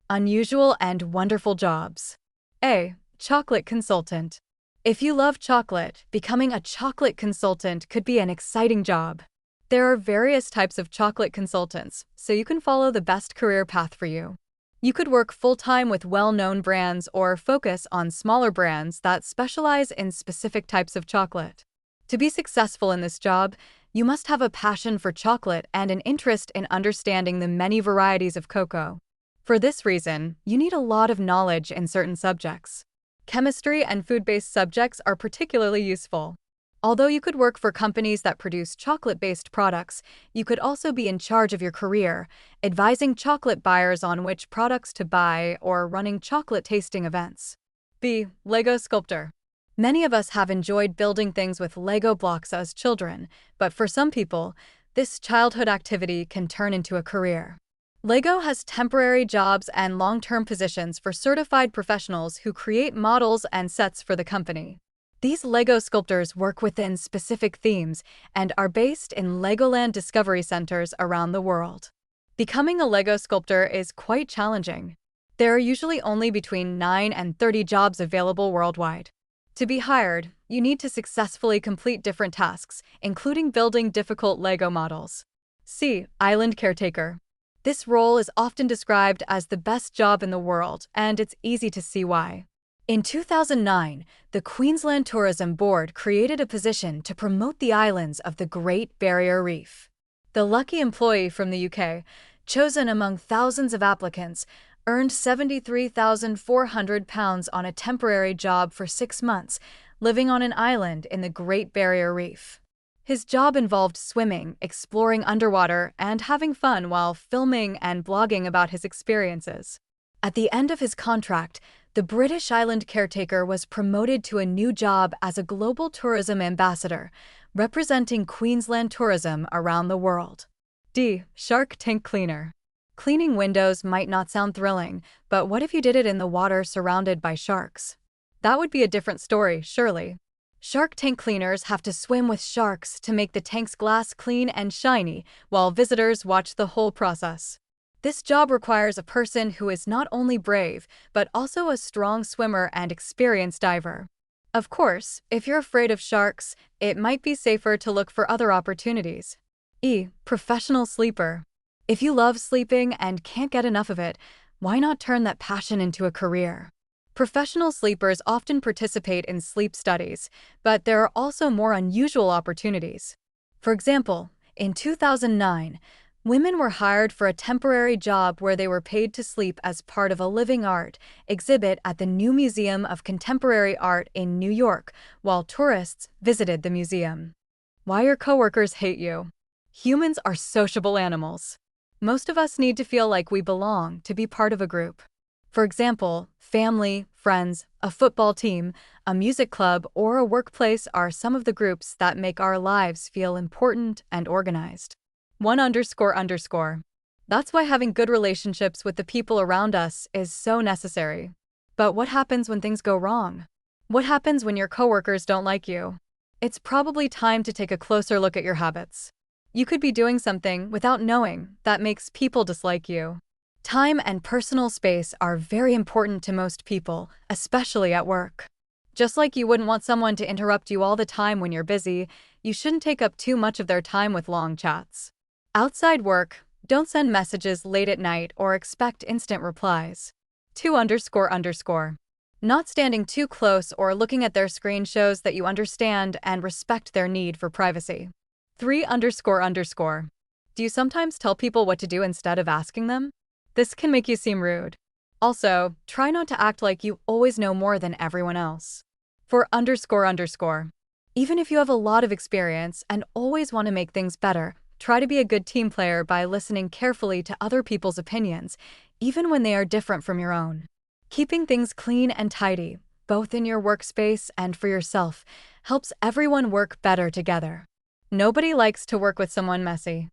Unusual and wonderful jobs. A. Chocolate consultant. If you love chocolate, becoming a chocolate consultant could be an exciting job. There are various types of chocolate consultants, so you can follow the best career path for you. You could work full-time with well-known brands or focus on smaller brands that specialize in specific types of chocolate. To be successful in this job, you must have a passion for chocolate and an interest in understanding the many varieties of cocoa. For this reason, you need a lot of knowledge in certain subjects. Chemistry and food-based subjects are particularly useful. Although you could work for companies that produce chocolate-based products, you could also be in charge of your career, advising chocolate buyers on which products to buy or running chocolate tasting events. B. Lego sculptor. Many of us have enjoyed building things with Lego blocks as children, but for some people, this childhood activity can turn into a career. Lego has temporary jobs and long-term positions for certified professionals who create models and sets for the company. These Lego sculptors work within specific themes and are based in Legoland Discovery Centers around the world. Becoming a Lego sculptor is quite challenging. There are usually only between 9 and 30 jobs available worldwide. To be hired, you need to successfully complete different tasks, including building difficult Lego models. C. Island caretaker. This role is often described as the best job in the world, and it's easy to see why. In 2009, the Queensland Tourism Board created a position to promote the islands of the Great Barrier Reef. The lucky employee from the UK, chosen among thousands of applicants, earned £73,400 on a temporary job for 6 months, living on an island in the Great Barrier Reef. His job involved swimming, exploring underwater, and having fun while filming and blogging about his experiences. At the end of his contract, the British island caretaker was promoted to a new job as a global tourism ambassador, representing Queensland tourism around the world. D. Shark tank cleaner. Cleaning windows might not sound thrilling, but what if you did it in the water surrounded by sharks? That would be a different story, surely. Shark tank cleaners have to swim with sharks to make the tank's glass clean and shiny, while visitors watch the whole process. This job requires a person who is not only brave, but also a strong swimmer and experienced diver. Of course, if you're afraid of sharks, it might be safer to look for other opportunities. E. Professional sleeper. If you love sleeping and can't get enough of it, why not turn that passion into a career? Professional sleepers often participate in sleep studies, but there are also more unusual opportunities. For example, in 2009, women were hired for a temporary job where they were paid to sleep as part of a living art exhibit at the New Museum of Contemporary Art in New York, while tourists visited the museum. Why your coworkers hate you? Humans are sociable animals. Most of us need to feel like we belong to be part of a group. For example, family, friends, a football team, a music club, or a workplace are some of the groups that make our lives feel important and organized. 1__. That's why having good relationships with the people around us is so necessary. But what happens when things go wrong? What happens when your coworkers don't like you? It's probably time to take a closer look at your habits. You could be doing something without knowing that makes people dislike you. Time and personal space are very important to most people, especially at work. Just like you wouldn't want someone to interrupt you all the time when you're busy, you shouldn't take up too much of their time with long chats. Outside work, don't send messages late at night or expect instant replies. 2__. Not standing too close or looking at their screen shows that you understand and respect their need for privacy. 3__. Do you sometimes tell people what to do instead of asking them? This can make you seem rude. Also, try not to act like you always know more than everyone else. 4__. Even if you have a lot of experience and always want to make things better, try to be a good team player by listening carefully to other people's opinions, even when they are different from your own. Keeping things clean and tidy, both in your workspace and for yourself, helps everyone work better together. Nobody likes to work with someone messy.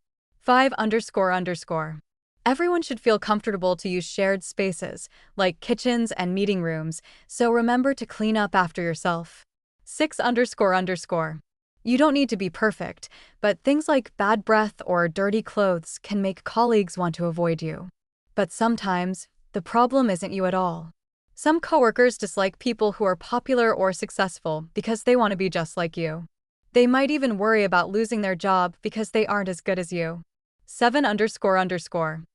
5__. Everyone should feel comfortable to use shared spaces, like kitchens and meeting rooms, so remember to clean up after yourself. 6__. You don't need to be perfect, but things like bad breath or dirty clothes can make colleagues want to avoid you. But sometimes, the problem isn't you at all. Some coworkers dislike people who are popular or successful because they want to be just like you. They might even worry about losing their job because they aren't as good as you. 7___.